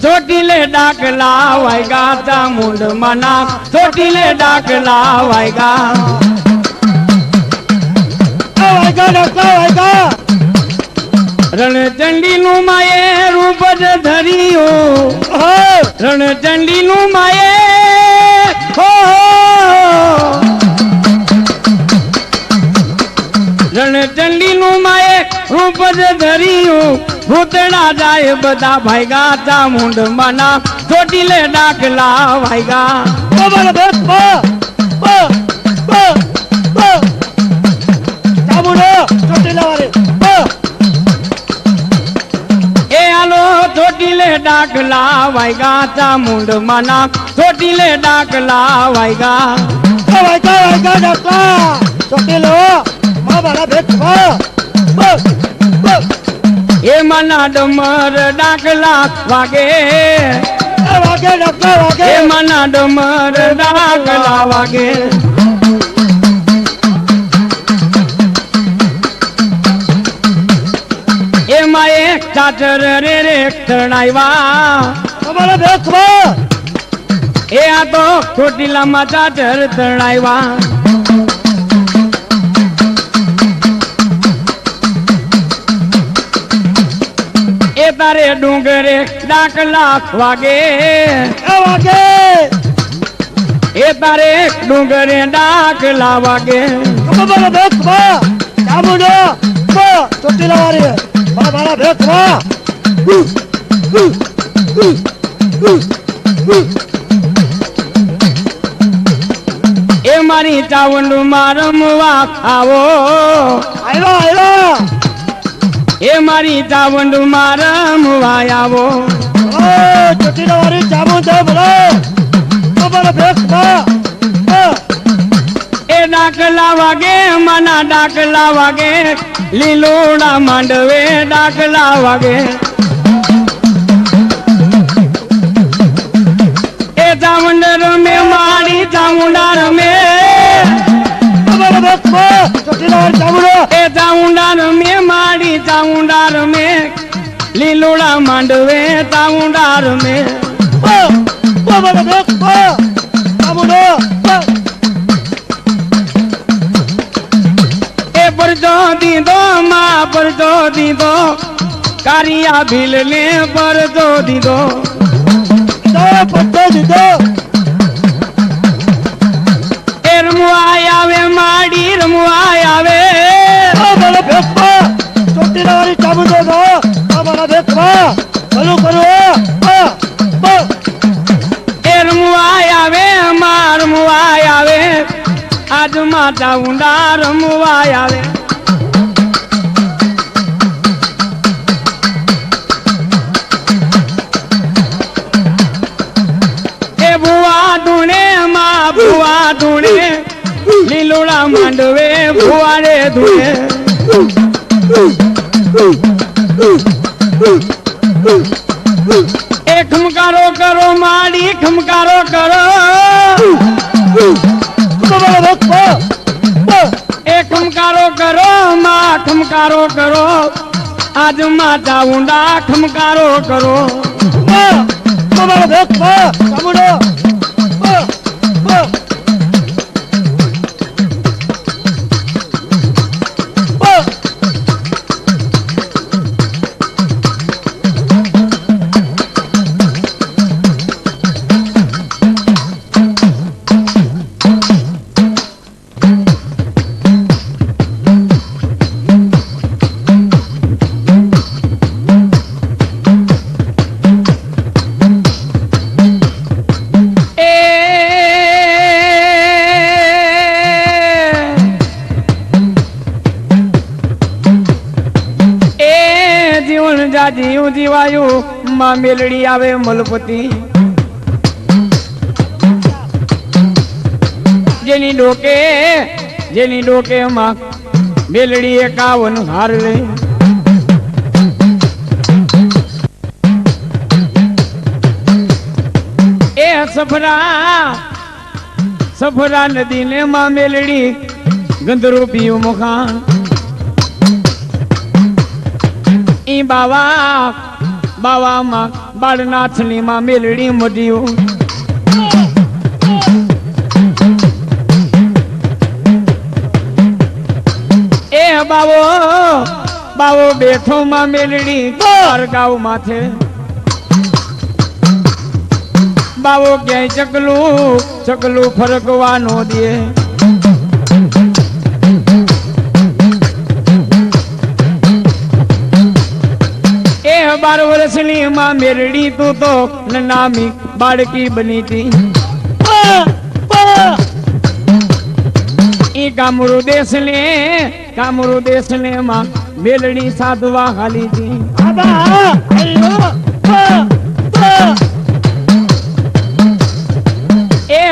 ચોટીલે ડાકલા વાયગા ચામુંડ મના ચોટીલે ડાકલા વાયગા રણચંડી નું માયે રૂપ જ ધર્યું રણચંડી નું માયે રણચંડી નું માયે રૂપ જ ધર્યું ભૂતડા જાય બધા ભાઈગા ચામુંડ મના ચોટીલે ડાકલા વાયગા એ હાલો ચોટીલે ડાકલા વાયગા ચામુંડ મના ચોટીલે ડાકલા વાયગા એ મના ડમર ડાકલા વાગે એ મના ડમર ડાકલા વાગે એમાં એક ચાચર રે રે તણાવ્યા એ આ તો ચોટીલામાં ચાચર તણાવ્યા એ તારે ડુંગરે ડાકલા વાગે એ તારે ડુંગરે ડાકલા વાગે એ મારી ચાવંડ માં રમવા આવો એ મારી ચાવંડ માં રમવા આવો એ ડાકલા વાગે મના ડાકલા વાગે લીલોડા માંડવે ડાકલા વાગે ચામુંડ રમે મારી ચામુંડા રમે એ ચામુંડા રમે મારી ચામુંડા રમે લીલોડા માંડવે ચામુંડા રમે એ પરજો દીધો માં પરજો દીધો કારિયા ભીલ ને પરજો દીધો એ રમવા આવે માડી રમવા આવે એ રમવા આવે માં રમવા આવે આજ માતા ઊંડા રમવા આવે એ ભુવા ધૂણે માં ભુવા ધૂણે લીલોડા માંડવે ભુવા રે ધૂણે એ ખમકારો કરો માડી ખમકારો કરો એ ખમકારો કરો માં ખમકારો કરો આજ માતા ઊંડા ખમકારો કરો જીવ જીવાયું માં મેલડી આવે મલપતિ જેની ડોકે માં મેલડી 51 હાર લે એ સફરા નદી ને માં મેલડી ગંદરો પીયું મુખાન ઈ બાવા માં બાળનાથની માં મેલડી મઢ્યું એ બાવો બેઠો માં મેલડી ગાવ માથે બાવો ક્યાંય ચકલું ફરકવા નો દે એ 12 વર્ષની માં મેરડી તું તો નામી બાળકી બની હતી ઈ કામરૂ દેશ ને માં મેલડી સાધવા હાલી હતી એ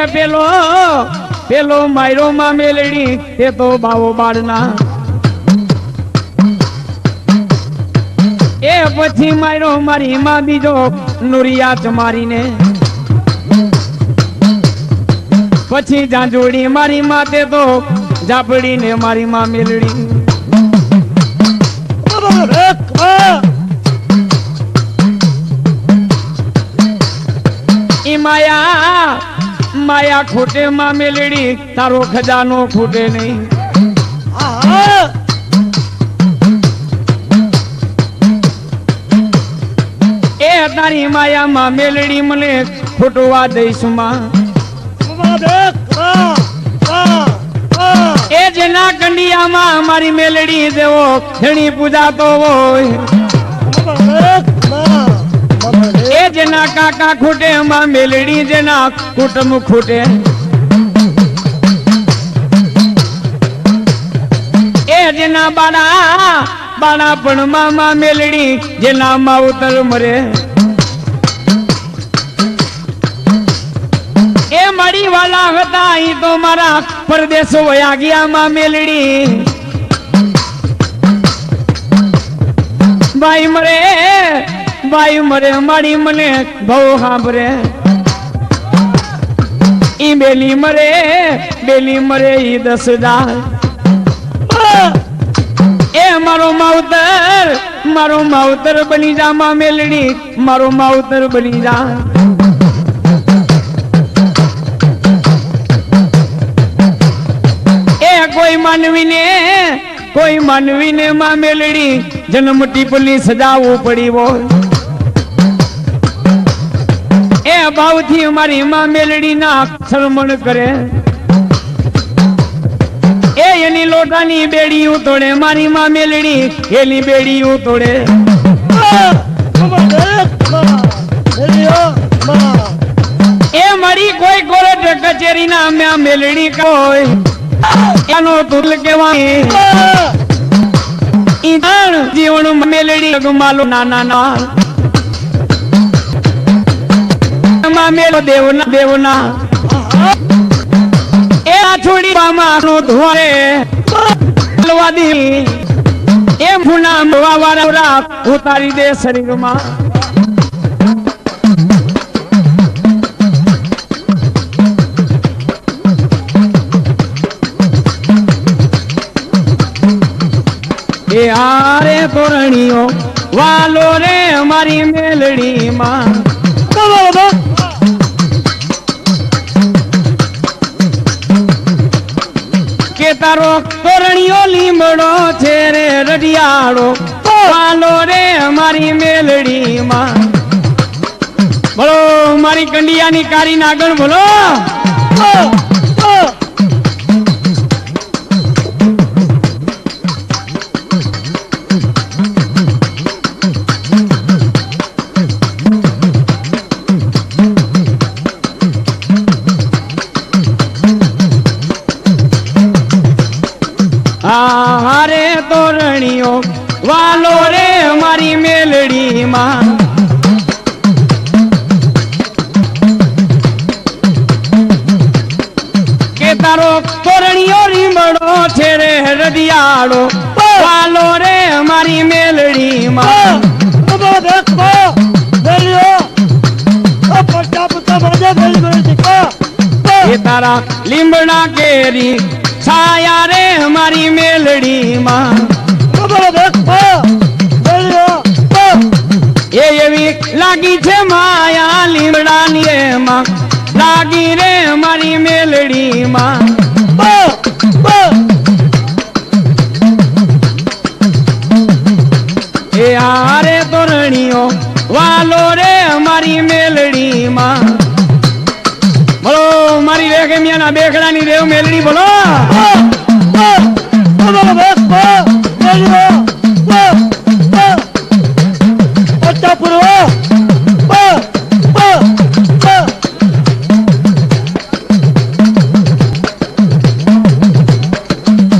પેલો માયરો માં મેલડી તે તો બાવો બાળના એ પછી માયરો મારી માં બીજો નુરિયા ચમારીને પછી જાંજોડી મારી માં તે તો જાપડી ને મારી માં મેલડી ઈ માયા ખોટે માં મેલડી તારો ખજાનો ખૂટે નહીં એ તારી માયા માં મેલડી મને ફૂટવા દઈશ માં એ જેના કંડિયામાં મારી મેલડી દેવો ઘણી પૂજા તો હોય એ જેના કાકા ખૂટે માં મેલડી જેના કુટુંબ ખૂટે એ જેના બાળા પણ માં મેલડી જેના માવતર મરે એ મારી વાલા હતા અહીં તો મારા પરદેશો વયા ગયા માં મેલડી ભાઈ મરે મારી મને બહુ સાંભળે ઈ બેલી મરે ઈ 10,000 એ મારો માવતર બની જા માં મેલડી મારો માવતર બની જા એ કોઈ માનવીને માં મેલડી જન્મ ટીપલી સજાવવું પડી હોય એ ભાવથી મારી માં મેલડી ના શરમણ કરે એ એની લોટાની બેડી તોડે મારી માં મેલડી એની બેડી તોડે એ મારી કોઈ કોર્ટ કચેરી ના મેલડી કોઈ એનો તુલ કેવાય જીવન મેલડી ગમાલો નાના મેલો દેવના એ છોડી બામાનો ધોરે લવાદી એ ફૂના વાવારા ઉતારી દે શરીરમાં એ આરે તોરણીઓ વાલો રે મારી મેલડી માં કે તારો તોરણીઓ લીમડો છે રે રડિયાળો વાલો રે મારી મેલડી માં બોલો મારી કંડિયાની કારી નાગણ બોલો હારે તોરણીઓ વાલો રે મારી મેલડી માં કે તારો તોરણીઓ રીમડો છે રે રડિયાળો વાલો રે મારી મેલડી માં એ તારા લીમડા કેરી છાયા રે મારી મેલડી માં એ એવી લાગી છે માયા લીમડાની એમાં લાગી રે મારી મેલડી માં એ આરે તોરણીઓ વાલો રે મારી મેલડી માં બોલો મારી રેગમિયાના બેખડાની દેવ મેલડી બોલો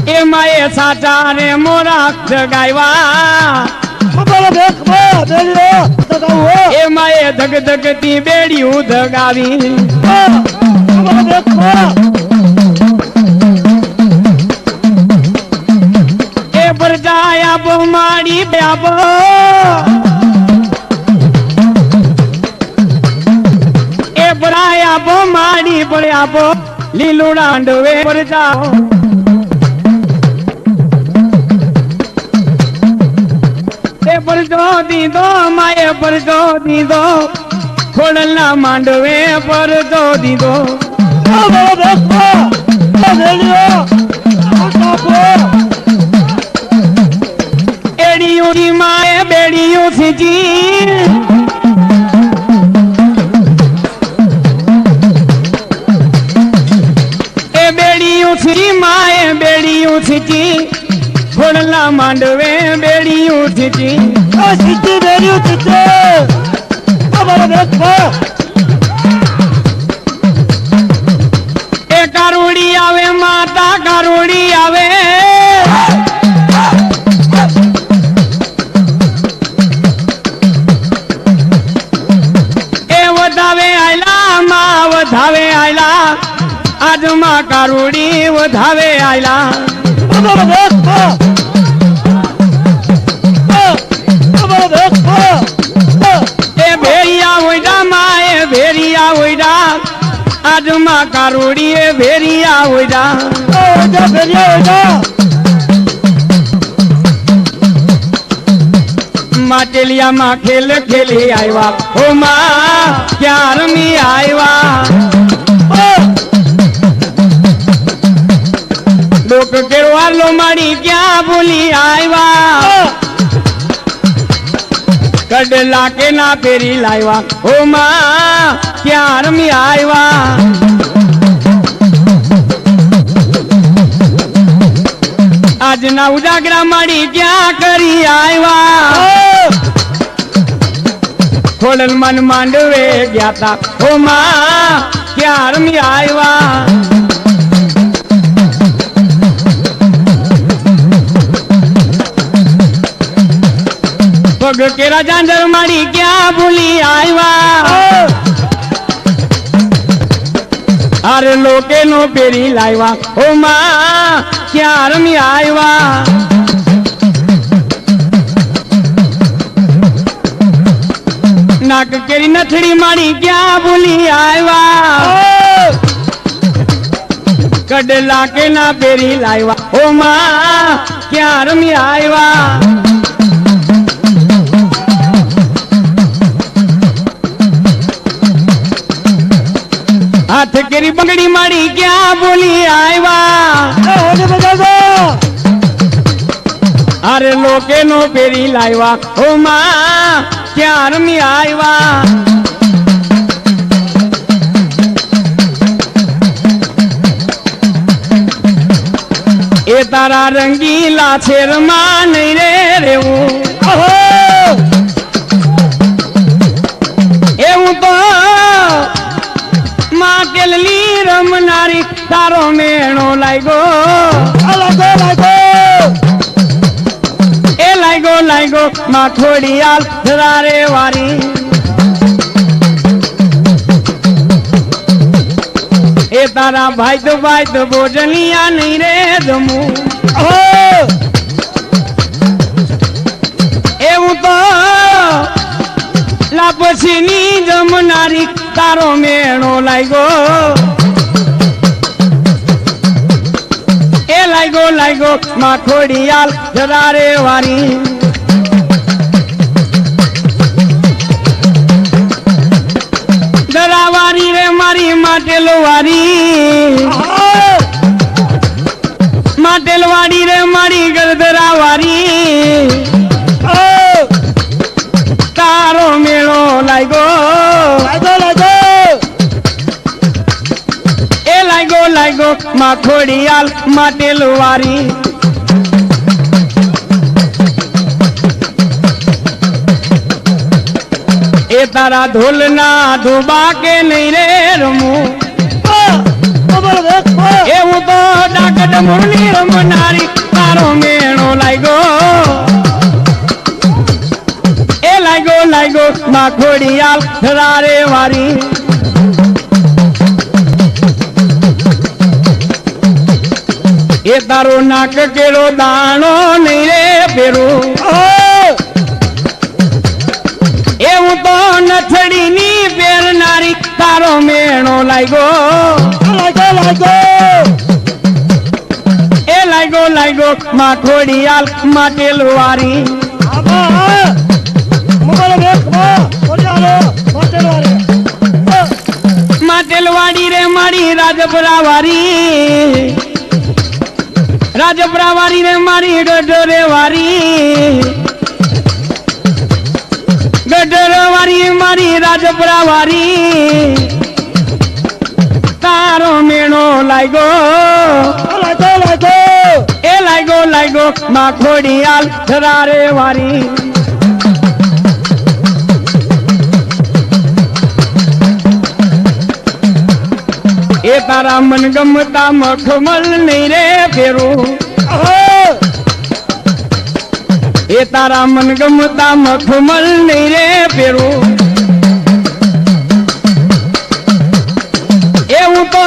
એ માએ સાચા રે મોરા જગાવ્યા એ માએ ધગ ધગતી બેડિયું ધગાવી એ પરજાયા બો માડી બ્યાબો એ પરાયા બો માડી પડ્યા બો લીલું ડાંડવે પરજાઓ એ પરજો દીધો માએ પરજો દીધો ખોડલના માંડવે પરજો દીધો એડિયું માએ બેડિયું સીજી એ બેડિયું સીજી માએ બેડિયું સીજી ખોડલા માંડવે બેડિયું સીજી એ કારુડી આવે માતા કારુડી આવે એ વધાવે આયલા માં વધાવે આયલા આજ માં કારુડી વધાવે આયલા એ ભેરિયા ઓઈડા માં એ ભેરિયા ઓઈડા આજ માં માં કારોડીએ ભેરિયા ઓજા ઓજા ફેરિયા ઓજા માટેલિયા માં ખેલ ખેલી આવ્યા ઓ માં ક્યાં રમી આવ્યા લોક કેળવાલો માડી ક્યાં ભૂલી આવ્યા કડલા કે ના પેરી લાવ્યા ઓ માં ક્યાં રમી આવ્યા આજના ઉજાગરા માડી ક્યાં કરી આવ્યા ખોડલ મન માંડવે ગયા તા ઓ માં ક્યાં રમી આવ્યા પગ કેરા જાંજર માડી ક્યાં ભૂલી આવ્યા અરે લોકે નો પેરી લાવ્યા ઓ માં ક્યાં રમી આવ્યા નાક કેરી નથડી માડી ક્યાં ભૂલી આવ્યા કડલા કે ના પેરી લાવ્યા ઓ માં ક્યાં રમી આવ્યા હાથ કેરી બંગડી માડી ક્યાં ભૂલી આવ્યા અરે લોકે નો પેરી લાવ્યા ઓ માં ક્યાં રમી આવ્યા એ તારા રંગીલા છેરમાં નહીં રે રેવું એવું તો માં કેલલી રમનારી તારો મેણો લાગ્યો એ લાગ્યો માં ખોડિયાલ ધરારે વારી એ તારા ભાઈ તો ભોજનિયા નહીં રે જમું એવું તો લાપસીની જમનારી તારો મેણો લાગ્યો એ લાગ્યો માં ખોડિયાલ ધરારે વારી ધરાવારી રે મારી mateલવાડી રે મારી ગરધરાવારી તારો મેળો લાગ્યો માં ખોડિયાલ mateલવારી એ તારા ઢોલના ધોબા કે નહીં રે રમું એવું તો ડાકડ મુરલી રમનારી તારો મેણો લાગ્યો એ લાગ્યો માં ખોડિયાલ ધરારે વારી એ તારો નાક કેળો દાણો નહીં રે પેરું એવું તો નથડીની પહેરનારી તારો મેણો લાગ્યો એ લાગ્યો માં ખોડિયાલ mateલવારી mateલવાડી રે મારી રાજપરાવારી રે મારી ગઢરે વારી ગઢરવારી મારી રાજપરાવારી તારો મેણો લાગ્યો એ લાગ્યો માં ખોડિયાલ ધરારે વારી એ તારા મન ગમતા મખમલ નહીં રે ફેરું એ તારા મન ગમતા મખમલ નહીં રે ફેરું એવું તો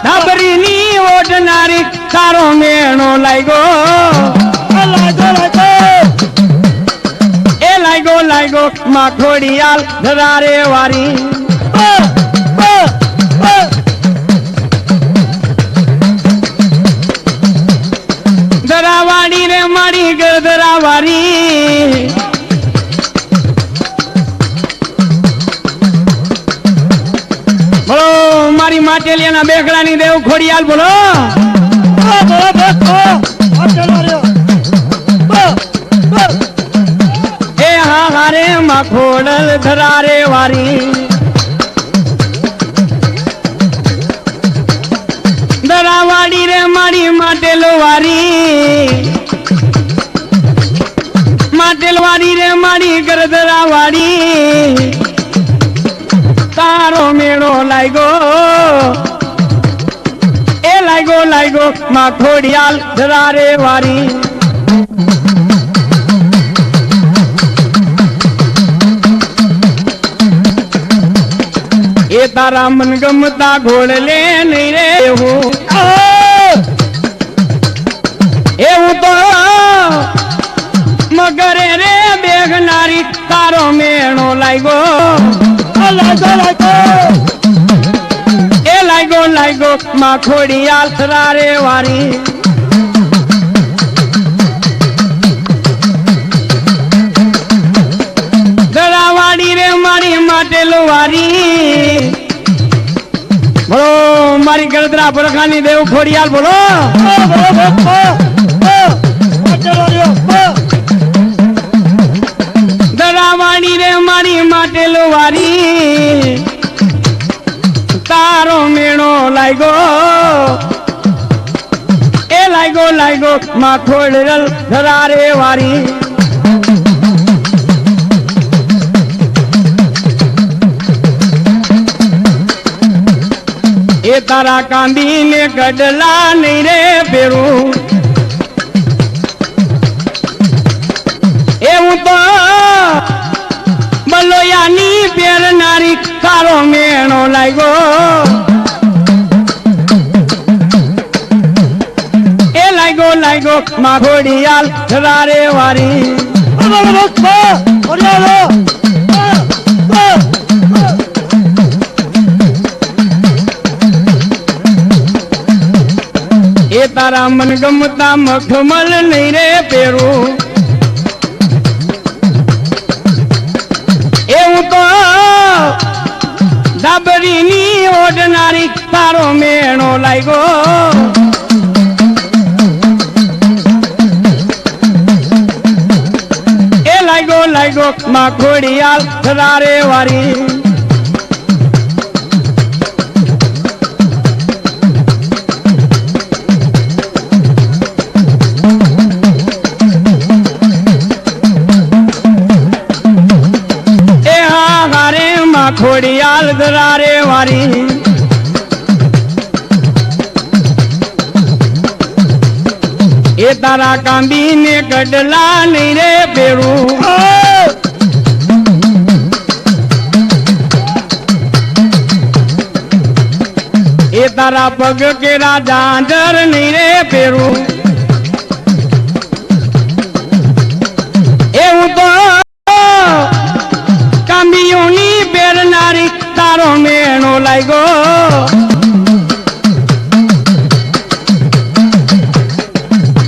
ધાબરીની ઓઢનારી તારો મેણો લાગ્યો માં ખોડિયાલ ધરારે વારી મારી ગરદરા વારી બોલો મારી માટેલિયાના બેકડાની દેવ ખોડિયાલ બોલો એ હા હારે માં ખોડલ ધરારે વારી દરાવાડી રે મારી માટેલો વારી માટેલ વારી રે મારી ગરદરા વાડી તારો મેળો લાગ્યો એ લાગ્યો માં ખોડિયાલ ધરારે વારી એ તારા મન ગમતા ઘોડ લે નહીં રે એવું તો મગરે રે બેગનારી તારો મેળો લાગ્યો એ લાગ્યો માં ખોડિયાલ ધરારે વારી દરાવાડી રે મારી માટેલો વારી બોલો મારી ગરદરા બરખાની દેવ ખોડિયાલ બોલો દરાવાડી રે મારી માટેલો વારી તારો મેળો લાગ્યો એ લાગ્યો માં ખોડિયાલ ધરારે વારી એ તારા કાંદીને ગડલા નહીં રે પેરું એવું તો બલોયાની પહેરનારી તારો મેળો લાગ્યો એ લાગ્યો માં ખોડિયાલ ધરારે વારી એ તારા મન ગમતા મખમલ નહીં રે પેરું એવું તો ડાબરીની ઓઢનારી તારો મેળો લાગ્યો એ લાગ્યો માં ખોડિયાલ ધરારે વારી ખોડિયાલ ધરારે વારી એ તારા કાંદીને ગડલા નહીં રે પેરું એ તારા પગ કેરા જાંજર નહીં રે પેરું એવું તો કાંબીઓની બેરનારી તારો મેળો લાગ્યો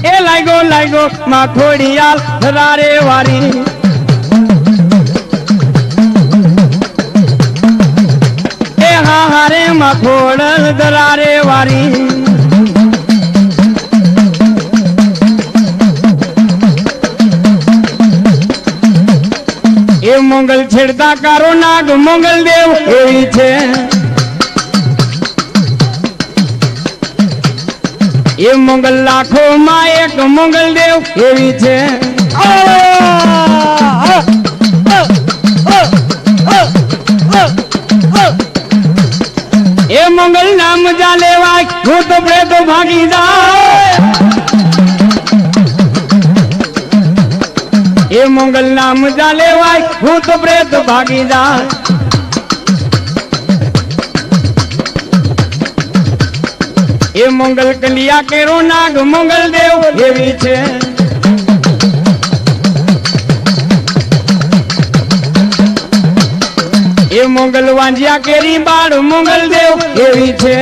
એ લાગ્યો માં ખોડિયાલ ધરારે વારી એ હા હારે માં ખોડલ ધરારે વારી એ મોંગલ છેડતા કારો નાગ મોંગલ દેવ એવી છે એ મોંગલ લાખો માં એક મોંગલ દેવ એવી છે એ મોંગલ નામ જા લેવાય ભૂત પ્રેત ભાગી જાય એ મોંગલ નામ જા લેવાય ભૂત પ્રેત ભાગી જાય એ મોંગલ કલિયા કેરો નાગ મોંગલ દેવ એવી છે એ મોંગલ વાંજિયા કેરી બાળ મોંગલ દેવ એવી છે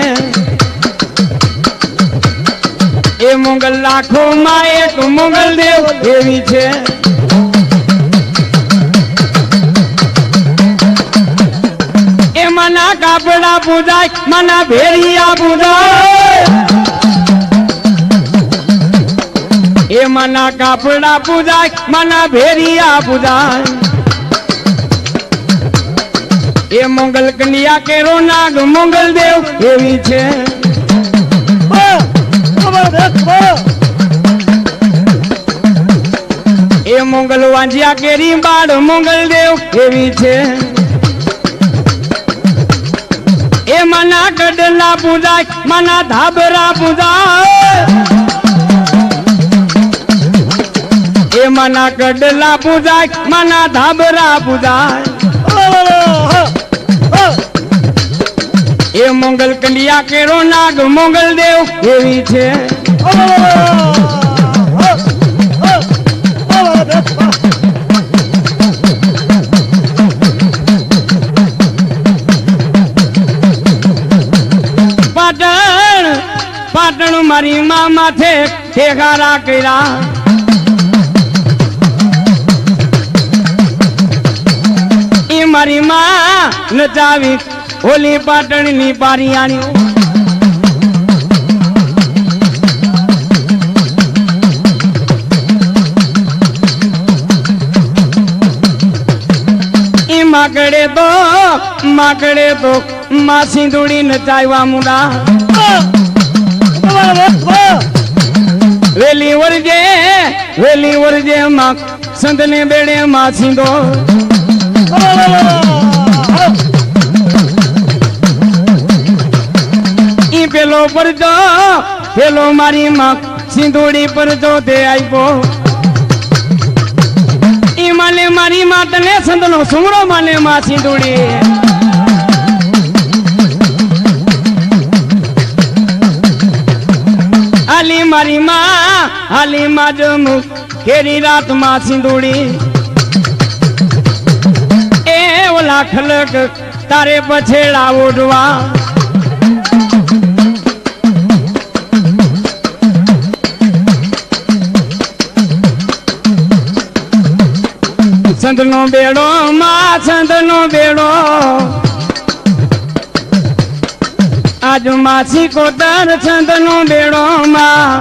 એ એ મોગલ લાખો માં એક મોગલ દેવ એવી છે એ મના કાપડા પૂજાય મના ભેરિયા પૂજાય એ મના કાપડા પૂજાય મના ભેરિયા પૂજાય એ મોગલ કન્યા કેરો નાગ મોગલ દેવ એવી છે એ મોગલ વાંજિયા કેરી બાળ મોગલ દેવ એવી છે એ મના કડલા પૂજાય મના ધાબરા પૂજાય એ મના કડલા પૂજાય મના ધાબરા પૂજાય એ મોગલ કંડિયા કેરો નાગ મોગલ દેવ એવી છે પાટણ પાટણ મારી મા માથે ઠેકારા કર્યા ઈ મારી માં નચાવી ઓલી પાટણની પારિયાણી ઈ માકડે તો માં સિંધુડી નચાવ્યા મુડા વેલી વરજે માં સંતને બેડે માં સિંધો ઈ પેલો પરજો પેલો મારી માં સિંધુડી પરજો તે આપ્યો ઈ માને મારી માં તને સંતનો સુમરો માને માં સિંધુડી આલી મારી માં આલી માં જમુ કેરી રાત માં સિંધુડી એ ઓલા ખલક તારે પછેડા ઓઢવા સંતનો બેડો માં સંતનો બેડો આજ માસી કોતર સંતનો બેડો માં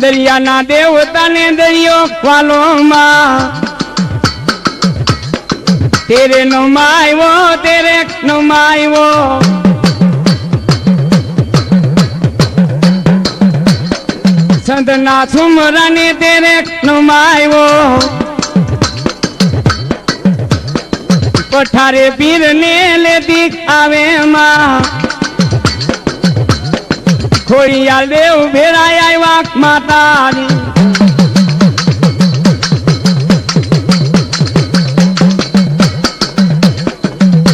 દરિયાના દેવતાને દરિયો વાલો માં તેરે નો માયવો તેરે નો માયવો સંતના સુમરાને તેરે નો માયવો પઠારે પીર ને લેતી આવે માં ખોડિયાર દેવ ભેરાય આવ્યા માતાની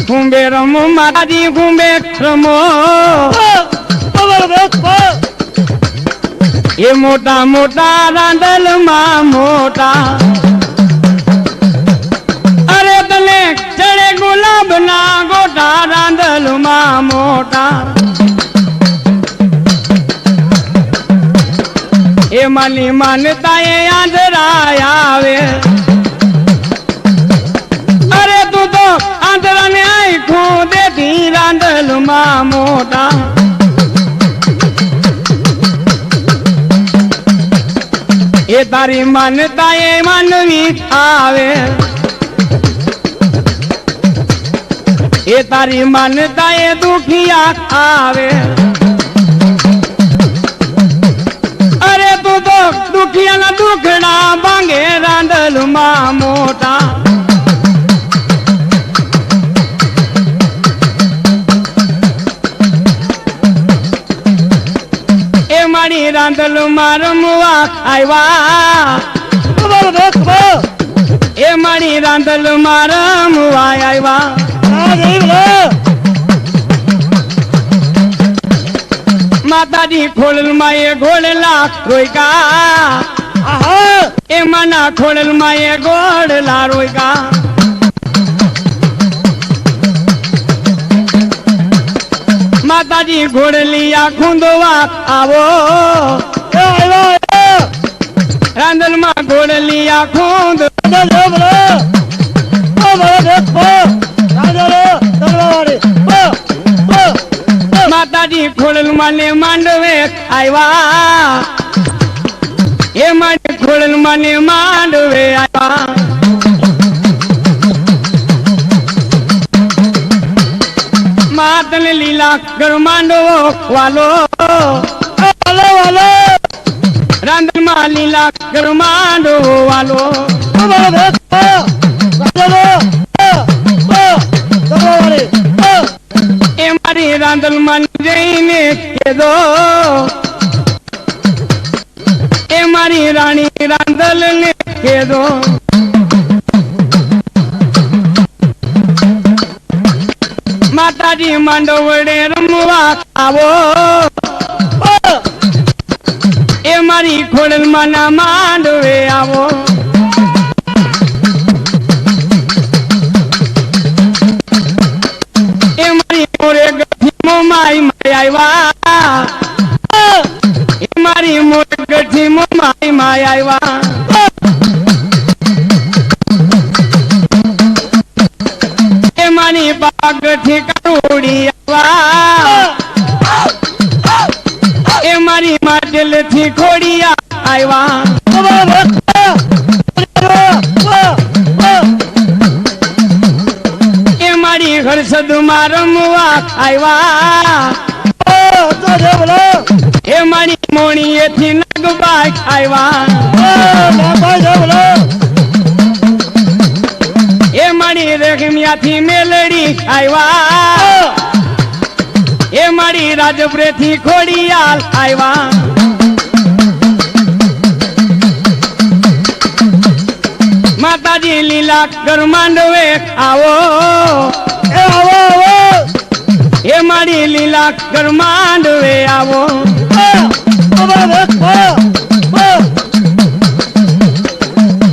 કુંભે રમો માતાજી કુંભે રમો એ મોટા મોટા રાંદલ માં મોટા અરે તને ચડે ગુલાબ ના ગોટા રાંદલ માં મોટા એ માની માનતા એ આંધળા આવે અરે તું તો આંધળા ને આખું દેતી રાંદલ માં મોટા એ તારી માનતા એ માનવી આવે એ તારી માનતા એ દુખિયા આવે અરે તું તો દુખિયાના દુખડા ભાંગે રાંદલ માં મોટા એ મારી રાંદલ માં રમવા આવ્યા એ મારી રાંદલ માં રમવા આવ્યા માતાજી ખોડલ માં એ ઘોડલા રોયકા એ મના ખોડલ માં એ ઘોડલા રોયકા માતાજી ઘોડલિયા ખૂંદવા આવો એ આવ્યા રાંદલમાં ઘોડલિયા ખૂંદ માતાજી ખોડલમાં ને માંડવે આવ્યા એ મારી ખોડલમાં ને માંડવે આવ્યા માતને લીલા ગર માંડવો વાલો રાંદલમાં લીલા ગર માંડવો વાલો એ મારી રાંદલમાં જઈને કેદો એ મારી રાણી રાંદલ ને કેદો માતાજી માંડવડે રમવા આવો એ મારી ખોડલમાં ના માંડવે આવો એ મારી મોરે ગઠી મોમાઈ માય આવ્યા એ મારી મોરે ગઠી મોમાઈ માય આવ્યા એ મારી પાગઠી કરોડી આવ્યા એ મારી માટેલ થી ખોડિયા આવ્યા એ મારી હર્ષદ માં રમવા આવ્યા એ મારી મોણીએ થી નગબાઈ આવ્યા એ મારી રેખમિયા થી મેલડી આવ્યા એ મારી રાજપુરે થી ખોડિયાલ આવ્યા માતાજી લીલા ગર માંડવે આવો એ આવો એ મારી લીલા ગર માંડવે આવો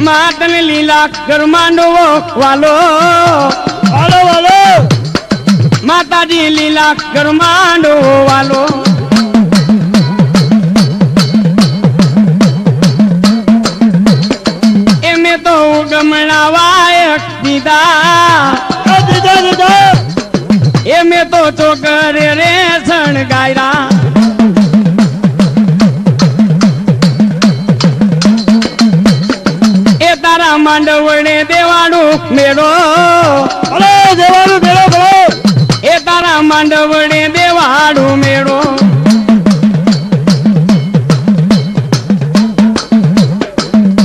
માતને લીલા ગર માંડવો વાલો માતાજી લીલા ગર માંડવો વાલો એમે તો ગમણા વાયક દીધા એમે તો ચોકરે રે શણગાયરા એ તારા માંડવડે દેવાડું મેળો એ તારા માંડવડે દેવાડું મેળો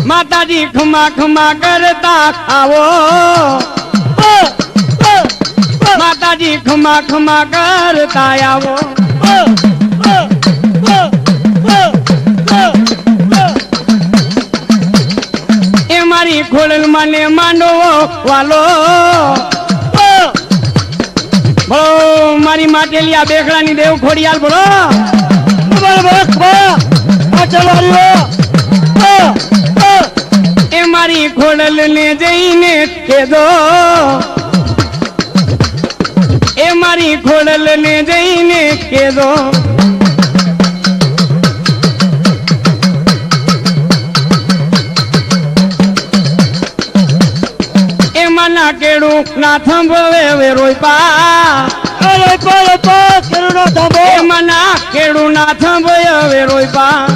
માતાજી ખમા ખમા કરતા આવો માતાજી ખમા ખમા કરતા આવો એ મારી ખોડલમાં ને માંડવો વાલો બોલો મારી માટેલિયા બેખડાની દેવ ખોડિયાલ બોલો એ મારી ખોડલ ને જઈને કેદો એ મારી ખોડલ ને જઈને કેદો એ મના કેડું ના થંભવે વે રોયપા એ મના કેડું ના થંભવે વે રોયપા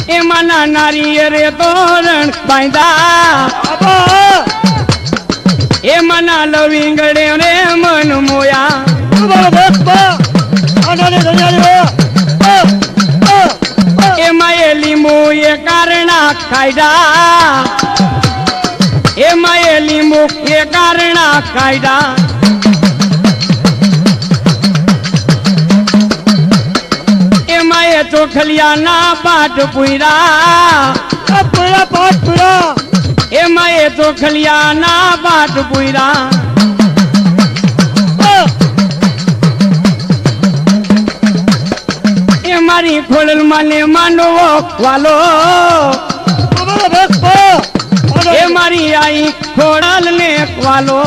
એ મના નારિયેરે તોરણ બાંધા એ મના લવિંગડે રે મન મોયા એ માએ લીંબુ એ કારણા કાયડા એ માએ લીંબુ એ કારણા કાયડા એ માએ ચોખલિયા ના પાટ પુયરા એ માએ ચોખલિયા ના પાટ પુયરા એ મારી ખોડલમાં ને માંડવો વાલો એ મારી આઈ ખોડલ ને વાલો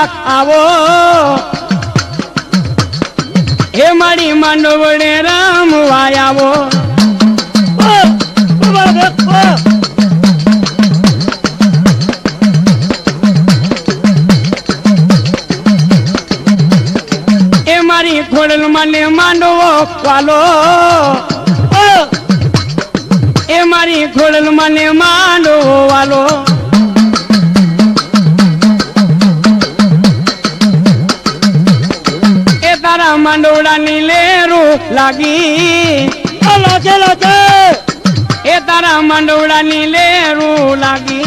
આવો એ મારી માંડવડે રમવા આવો એ મારી ખોડલ મને માંડવો વાલો એ મારી ખોડલ મને માંડવો વાલો એ તારા માંડવડાની લેરું લાગી લાગે લાગે એ તારા માંડવડાની લેરું લાગી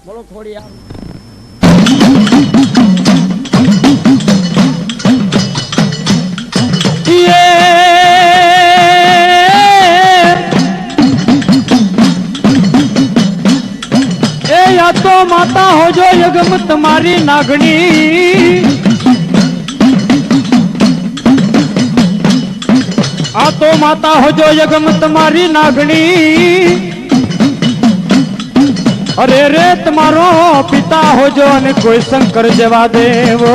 બોલો થોડી या तो माता हो जो यगम तुम्हारी नागनी आ तो माता हो जो यगम तुम्हारी नागनी अरे रे तुम्हारो पिता हो जो ने कोई शंकर जवा देव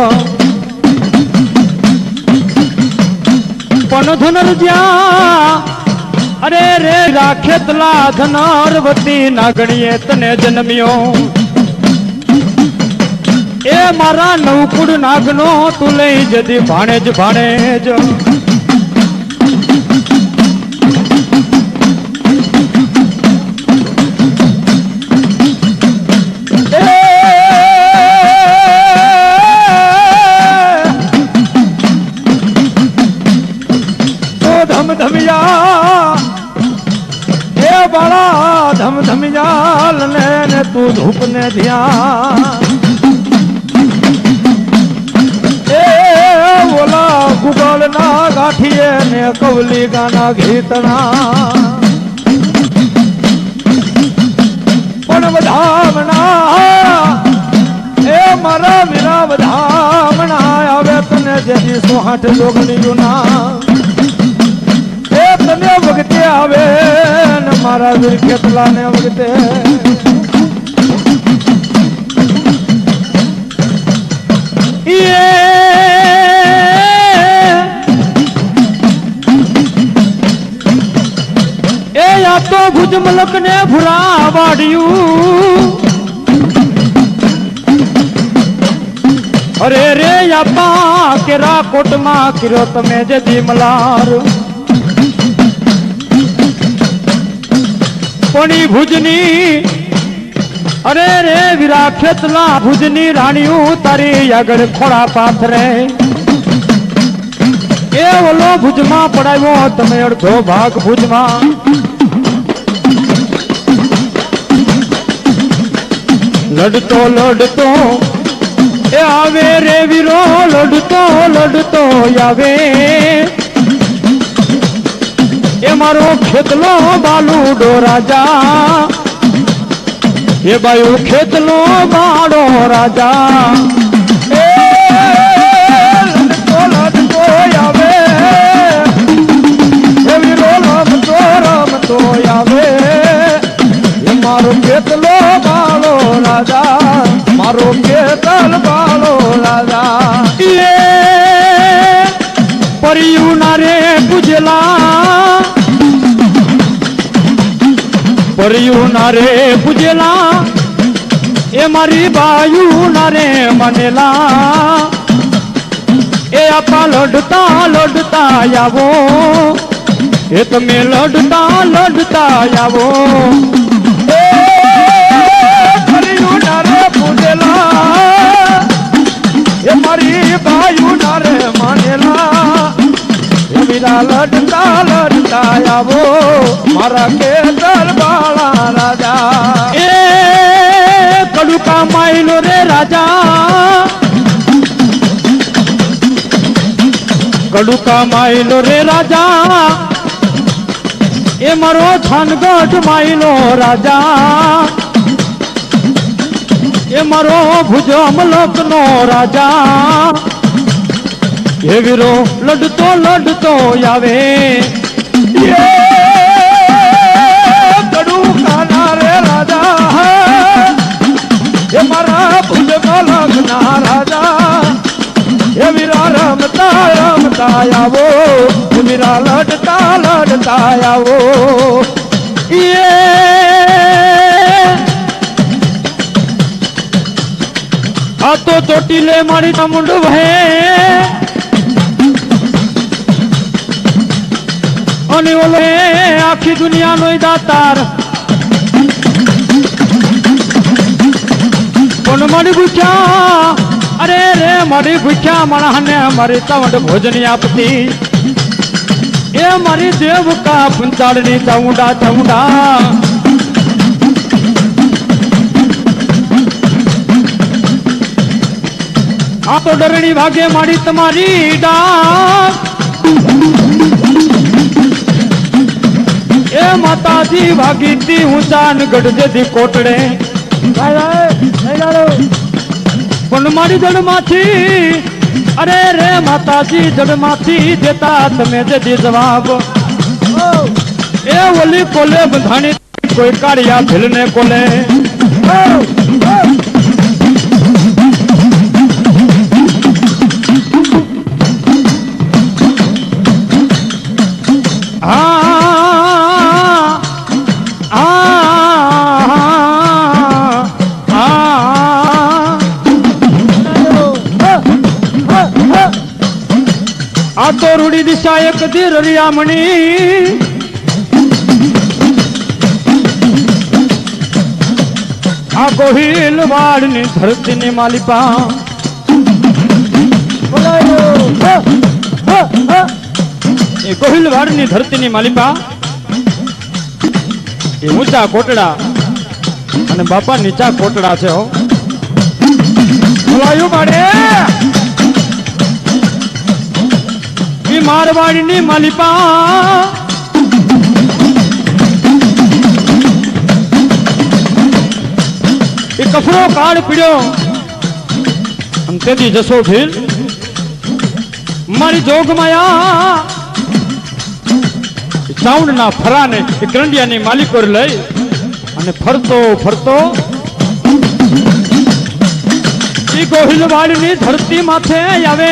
पण धुनरज्या अरे रे राखेतला धनारवती नागણીએ તને જન્મ્યો એ મારા નવકુડ નાગનો તું લઈ જતી ભાણેજ ભાણેજ बाला धम धम जाल ने तू धूप ने ध्यान ए बोला गुगल ना गाठिए ने कवली गाना गीतना पण વધામણા એ મારા વીરા વધામણા આવે તને જેજી સુહાટ જોગણી જુના તને વખતે આવે ને મારા વીર કેટલા ને વખતે એ યા તો ભુજ મલક ને ભૂરા વાડ્યું અરે રે યા કેરા કોટમાં કર્યો તમે જે મલાર કોની ભુજની અરે રે વીરા ખેતલા ભુજની રાણીયું તારી આગળ ખોળા પાથરે એ ઓલો ભુજમાં પડાવ્યો તમે અડધો ભાગ ભુજમાં લડતો લડતો એ આવે રે વીરો લડતો લડતો આવે એ મારો ખેતલો બાલુડો રાજા એ બાયુ ખેતલો બાળો રાજા એ લડતો લડતો આવે એ વીરો રમતો આવે એ મારો ખેતલો બાળો રાજા મારો ખેતલ બાળો રાજા એ પરિયું ના રે પૂજલા પરિયું ના રે પૂજેલા એ મારી બાયુ ના રે મનેલા એ આપા લડતા લડતા આવો એ તમે લડતા લડતા આવો એ પરિયું ના રે પૂજેલા એ મારી બાયુ ના રે મનેલા એ વીરા લડતા લડતા આવો મારા કેતર બાળા રાજા એ કડુકા માયલો રે રાજા કડુકા માયલો રે રાજા એ મારો છાનગઢ માયલો રાજા એ મારો ભુજ અમલક નો રાજા એ વીરો લડતો લડતો આવે કાના રે રાજા એ મારા ભુજમાં લખના રાજા એ વીરા રમતા રમતા આવો એ વીરા લડતા લડતા આવો આ તો ચોટીલે મારી ચામુંડ વહે અને ઓલે આખી દુનિયાનો દાતાર પણ મારી ભૂખ્યા અરે રે મારી ભૂખ્યા માણસને મારી ચાવંડ ભોજન આપતી એ મારી દેવકા પુંચાળની ચામુંડા ચામુંડા આ તો ડરણી ભાગે મારી તમારી ડાક એ માતાજી ભાગીતી ઊંચાન ગઢજેથી કોટડે પણ મારી જડમાંથી અરે રે માતાજી જડમાંથી દેતા તમે જે જવાબ એ ઓલી કોલે બંધાણી કોઈ કાળિયા ભીલને કોલે આ તો રૂડી દિશા એક ધીર રિયામણી આ ગોહિલ વાડની ધરતીની માલિપા એ ગોહિલ વાડની ધરતીની માલિપા એ ઊંચા કોટડા અને બાપા નીચા કોટડા છે હો બોલાયું માડે મારવાડીની માલિપા એ કફરો કાળ પીડ્યો અને તેથી જશો ભીલ મારી જોગમાયા ચાઉંડના ફરાને એ કરંડિયાની માલિકો લઈ અને ફરતો ફરતો એ ગોહિલવાડની ધરતી માથે આવે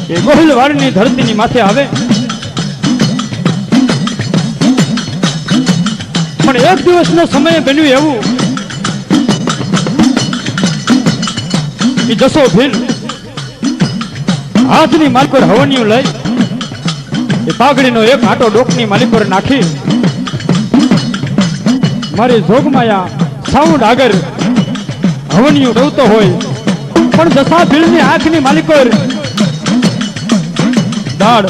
એ ગોહિલવાડની ધરતીની માથે આવે પણ એક દિવસનો સમય બન્યું એવું એ જશો ભીલ હાથની માલિકોર હવનિયું લઈ એ પાઘડીનો એક આટો ડોકની માલિકોર નાખી મારી જોગમાયા સાઉન્ડ આગળ હવનિયું ડવતો હોય પણ જસા ભીલની આંખની માલિકોર દાડ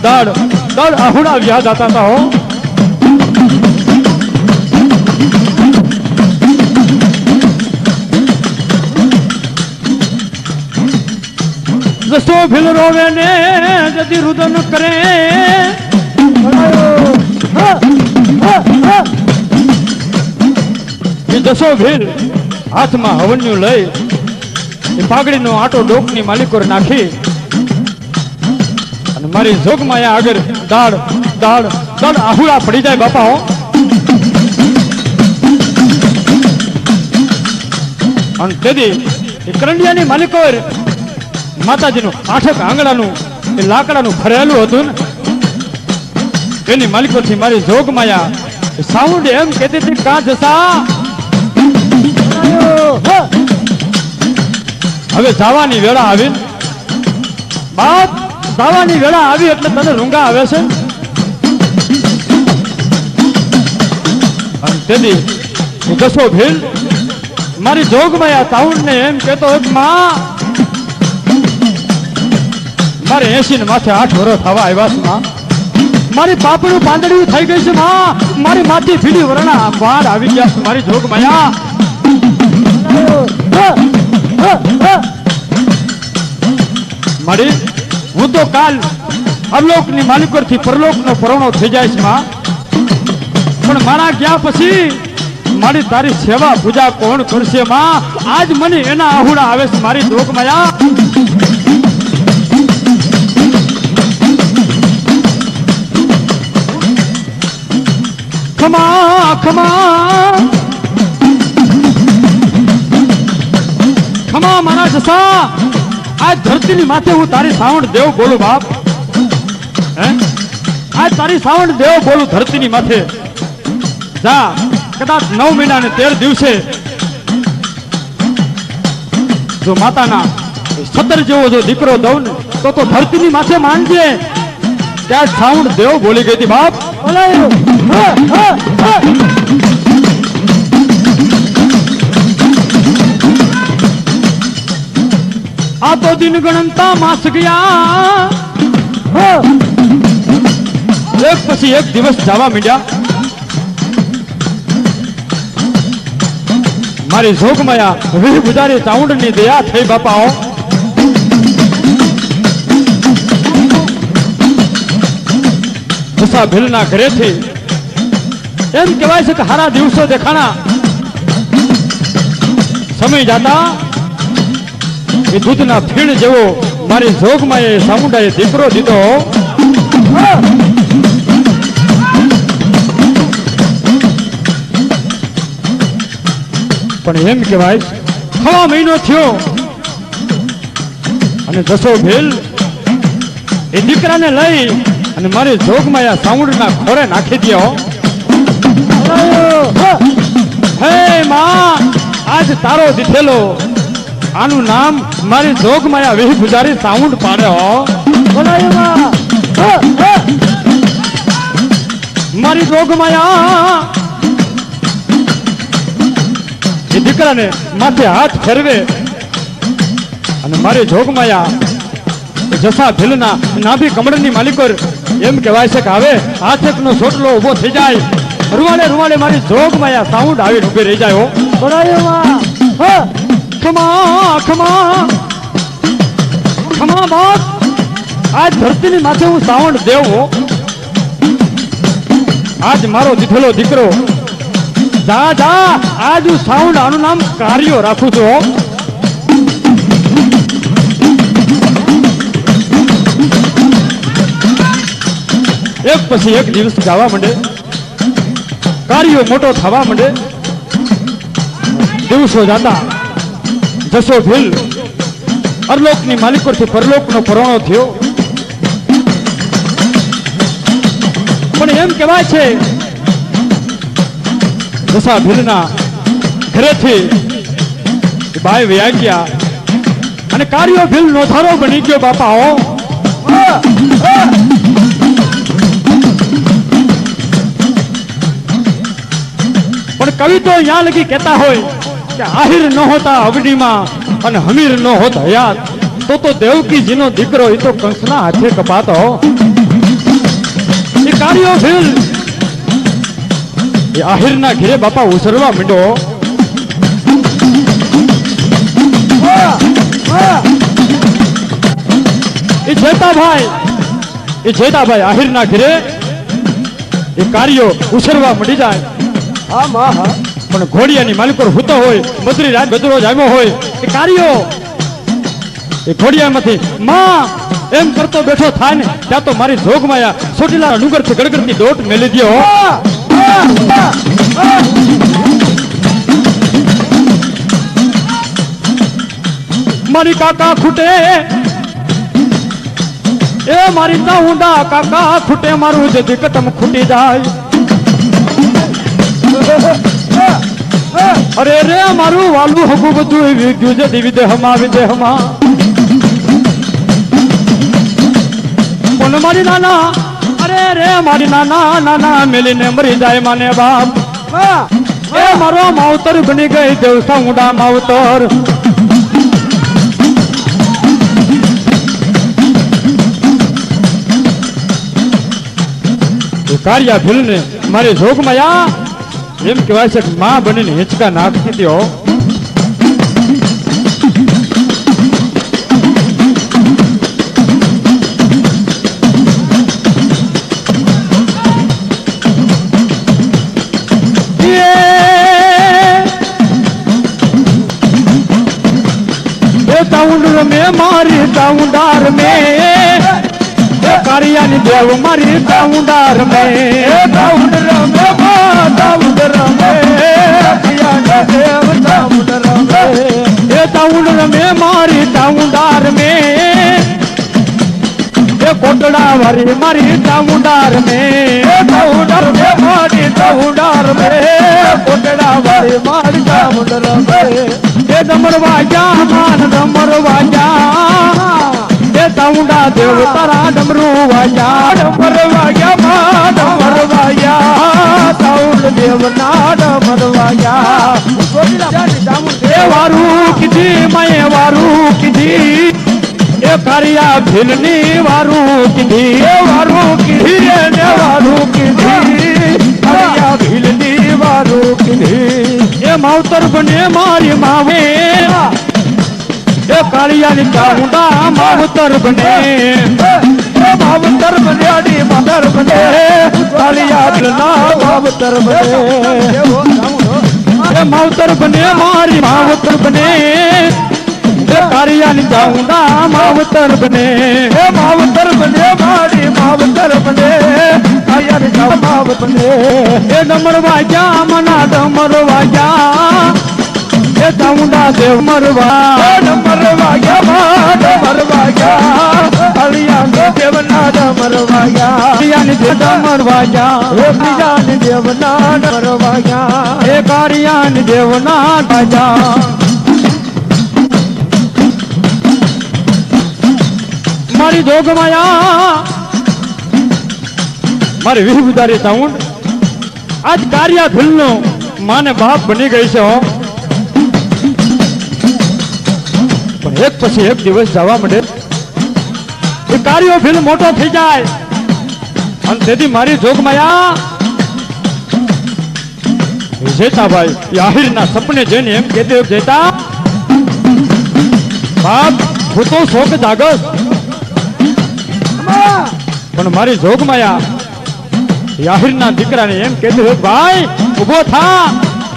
દાડ દાડ આહુડા યાદ આતા હતા હો જસો ભીલ રોવે ને જદી રુદન કરે એ જસો ભીલ હાથમાં હવન્યું લઈ એ પાઘડીનો આટો ડોકની માલિકોર નાખી મારી જોગમાયા આગળ દાડ દાડ દાડ આહુડા પડી જાય બાપા હો અને તેથી એ કરંડિયાની માલિકો માતાજીનું આઠક આંગણાનું એ લાકડાનું ભરેલું હતું ને એની માલિકોથી મારી જોગમાયા સાઉન્ડ એમ કહેતી હતી કા જસા હવે જવાની વેળા આવી બાપ દાવાની વેળા આવી એટલે તને રૂંગા આવે છે અને તેથી હું જશો ભીલ મારી જોગમાયા તાઉંડ ને એમ કેતો માં મારે 80 ને માથે 8 વર્ષ થવા આવ્યા છે માં મારી પાપડું પાંદડ્યું થઈ ગઈ છે માં મારી માથી ભીડી વરણા બહાર આવી ગયા છે મારી જોગમાયા મારી હું તો કાલ અવલોકની માલિકોરથી પરલોકનો પરોણો થઈ જાય છે માં પણ મારા ગયા પછી મારી તારી સેવા પૂજા કોણ કરશે માં આજ મને એના આહુડા આવે છે મારી જોગમાયા ખમા ખમા ખમા મારા જસા આ ધરતીની માથે હું તારી સાવણ દેવ બોલું બાપ હે આ તારી સાવણ દેવ બોલું ધરતીની માથે જા કદાચ 9 મહિના ને 13 દિવસે જો માતાના 17 જેવો જો દીકરો દઉં ને તો ધરતીની માથે માનજે ત્યાં સાવણ દેવ બોલી ગઈ હતી બાપ આ તો દિન ગણતા માસ ગયા એક પછી એક દિવસ જવા માંડ્યા મારી જોગમાયા વીર ગુજારી ચાઉંડની દયા થઈ બાપાઓ દશા ભીલના ઘરેથી એમ કહેવાય છે કે હારા દિવસો દેખાણા સમય જાતા એ દૂધના ફીણ જેવો મારી જોગમાએ ચામુંડાએ દીકરો દીધો પણ એમ કહેવાય 6 મહિનો થયો અને જશો ભીલ એ દીકરાને લઈ અને મારી જોગમાયા સાઉન્ડના ખોરે નાખી દ્યો હે માં આજ તારો દીધેલો આનું નામ મારી જોગમાયા વિહ ગુજારી સાઉન્ડ પાડ્યો મારી જોગમાયા એ દીકરાને માથે હાથ ફેરવે અને મારી જોગમાયા જસા ભીલના નાભી કમળની માલિકો એમ કહેવાય છે કે હવે હાથ એકનો સોટલો ઉભો થઈ જાય રૂવાડે રૂવાડે મારી જોગમાયા સાઉન્ડ આવીને ઉભી રહી જાય ખમા ખમા ખમા બાપ આજ ધરતીની માથે હું સાવણ દેવ આજ મારો દીધેલો દીકરો જા જા આજ હું સાઉન્ડ આનું નામ કાર્યો રાખું છું એક પછી એક દિવસ ગાવા માંડે કાર્યો મોટો થવા માંડે દિવસો જાતા જશો ભીલ અરલોકની માલિકોથી પરલોકનો પરોણો થયો પણ એમ કહેવાય છે જસા ભીલના ઘરેથી બાય વયા ગયા અને કાર્યો ભીલ નોધારો બની ગયો બાપાઓ પણ કવિ તો અહીંયા લગી કહેતા હોય કે આહિર ન હોતા અગ્નિમાં અને હમીર ન હોત હયાત તો દેવકીજીનો દીકરો એ તો કંસના હાથે કપાતો એ કાર્યો ભીલ એ આહિરના ઘેરે બાપા ઉસરવા માંડ્યો એ જેતાભાઈ આહિરના ઘેરે એ કાર્યો ઉસરવા માંડી જાય પણ ઘોડિયાની માલિકો હુતો હોય બદરી રાત બદરો જામ્યો હોય એ કાર્યો એ ઘોડિયામાંથી માં એમ કરતો બેઠો થાય ને ત્યાં તો મારી જોગમાયા સોટીલા ડુંગરથી ગડગડતી દોટ મેલી દ્યો મારી કાકા ખૂટે એ મારી ચાઉંડા કાકા ખૂટે મારું જે દિકતમ ખૂટી જાય અરે રે મારું વાલું હગું બધું વિદ્યું છે વિદેહમાં વિદેહમાં પણ મારી નાના અરે રે મારી નાના નાના મેલીને મરી જાય માને બાપ એ મારો માવતર બની ગઈ દેવસા ઊંડા માવતર કાર્યા ભીલને મારી જોગમાયા એમ કહેવાય છે કે માં બનીને હિંચકા નાખતી હતી ચાઉંડ में मारी चाउंडार में કારિયાની દેવ મારી ચાઉંડા રમે ચાઉંડ રમે ચાઉંડ રમે કારિયાની દેવ ચાઉંડ રમે એ ચાઉંડ રમે મારી ચાઉંડા રમે એ કોટડા વારી મારી ચાઉંડા રમે ચાઉંડ રમે મારી ચાઉંડા રમે કોટડા વારી મારી ચાઉંડ રમે એ ડમર વાગ્યા માન ડમર વાગ્યા એ ચાઉંડા દેવ તારા ડમરું વાગ્યા ડમર વાગ્યા માં ડમર વાગ્યા ચાઉંડ દેવ ના ડમર વાગ્યા એ વારું કીધી મેં વારું કીધી એ કારિયા ભીલની વારું કીધી એ વારું કીધી ને વારું કીધી કારિયા ભીલની વારું કીધી એ માવતર બને મારી માવે એ કાળિયાની ચાઉંડા માવતર બને માવતર બન્યાની માતર બને કાળિયા માવતર બને એ માવતર બને મારી માવતર બને એ કાળિયાની ચાઉંડા માવતર બને એ માવતર બને મારી માવતર બને કાળિયાની માવતર બને એ ડમર વાગ્યા મના ડમર વાગ્યા એ ચાઉંડા દેવ મરવા ડમર વાગ્યા ડમર વાગ્યા કાળિયા દેવના ડમર વાગ્યા કાળિયાની દેવ ડમર વાગ્યા એ બીજાની દેવના ડમર વાગ્યા એ કાળિયાની દેવના વાગ્યા મારી જોગમાયા મારી વિહુદારી ચાઉંડ આજ કારિયા ભીલનો માને બાપ બની ગઈ છે હો પણ એક પછી એક દિવસ જવા માંડે એ કાર્યો ભીલ મોટો થઈ જાય અને તેથી મારી જોગમાયા જેતાભાઈ આહિરના સપને જોઈને એમ કહેતી હોય જેતા બાપ હું તો શોક જાગસ પણ મારી જોગમાયા યાહિરના દીકરાને એમ કહેતી હોય ભાઈ ઉભો થા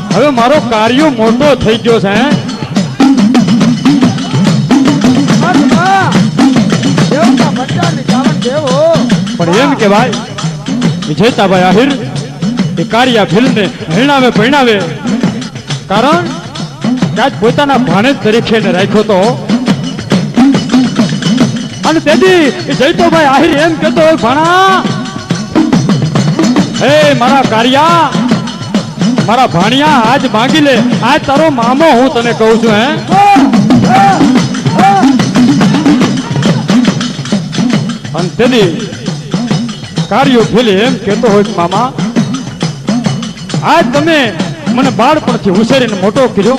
હવે મારો કાર્યો મોટો થઈ ગયો છે પણ એમ કે ભાઈ વિજેતાભાઈ આહિર એ કારિયા ભીલને હૈણાવે પૈણાવે કારણ કે આજ પોતાના ભાણેજ તરીકે એને રાખ્યો તો અને તેથી એ જયતોભાઈ આહિર એમ કહેતો હોય ભાણા હે મારા કારિયા મારા ભાણિયા આજ માંગી લે આજ તારો મામો હું તને કહું છું હે અને તેથી કાર્યો ભીલ એમ કહેતો હોય મામા આજ તમે મને બાળપણથી ઉછેરીને મોટો કર્યો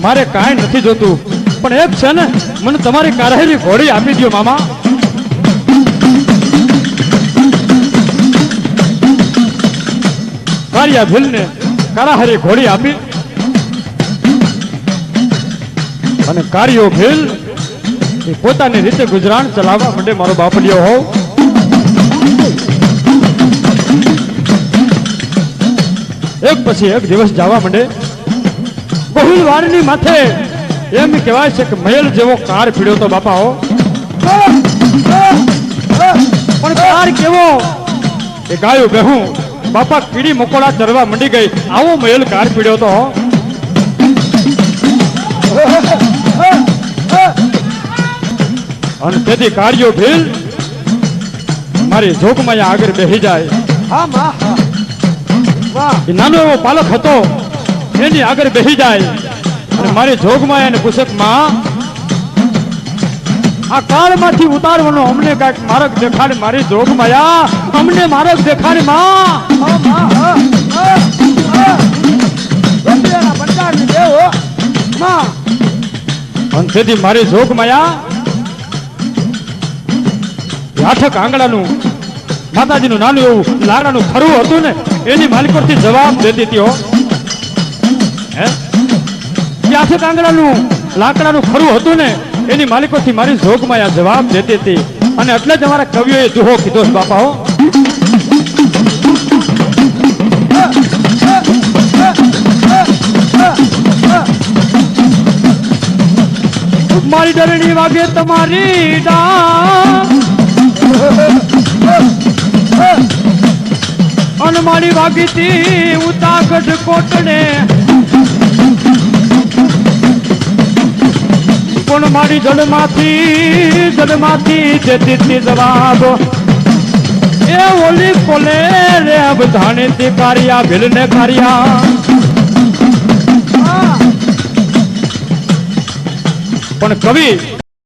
મારે કાંઈ નથી જોતું પણ એક છે ને મને તમારી કારહેલી ઘોડી આપી દો મામા કારિયા ભીલને કારાહારી ઘોડી આપી અને કાર્યો ભીલ એ પોતાની રીતે ગુજરાન ચલાવવા માટે મારો બાપડિયો હોવ એક પછી એક દિવસ જવા માંડે બહુલ વારની માથે એમ કહેવાય છે કે મહેલ જેવો કાર પીડ્યો તો બાપા હો પણ કાર કેવો એ ગાયું બેહું બાપા કીડી મકોડા ચરવા મંડી ગઈ આવો મહેલ કાર પીડ્યો તો અને તેથી કાર્યો ભીલ મારી જોગમાં આગળ બેસી જાય એ નાનો એવો પાલક હતો એની આગળ બેસી જાય અને મારી જોગમાં એને પૂછે માં આ કાળમાંથી ઉતારવાનો અમને કઈક માર્ગ દેખાડ મારી જોગમાયા અમને માર્ગ દેખાડ માં અને તેથી મારી જોગમાયા આઠક આંગણાનું માતાજીનું નાનું એવું લાકડાનું ખરું હતું ને એની માલિકોથી જવાબ દેતી હતી હો હે આઠક આંગણાનું લાકડાનું ખરું હતું ને એની માલિકોથી મારી જોગમાયા જવાબ દેતી હતી અને એટલે જ અમારા કવિઓએ દુહો કીધો છે બાપા હો મારી ડરણી વાગે તમારી ડા અન મારી વાગીતી ઉતાગઢ કોટને પણ મારી જડમાંથી જતી જવાબ એ ઓલી કોલે રે બધાને તે કારિયા ભીલને કારિયા પણ કવિ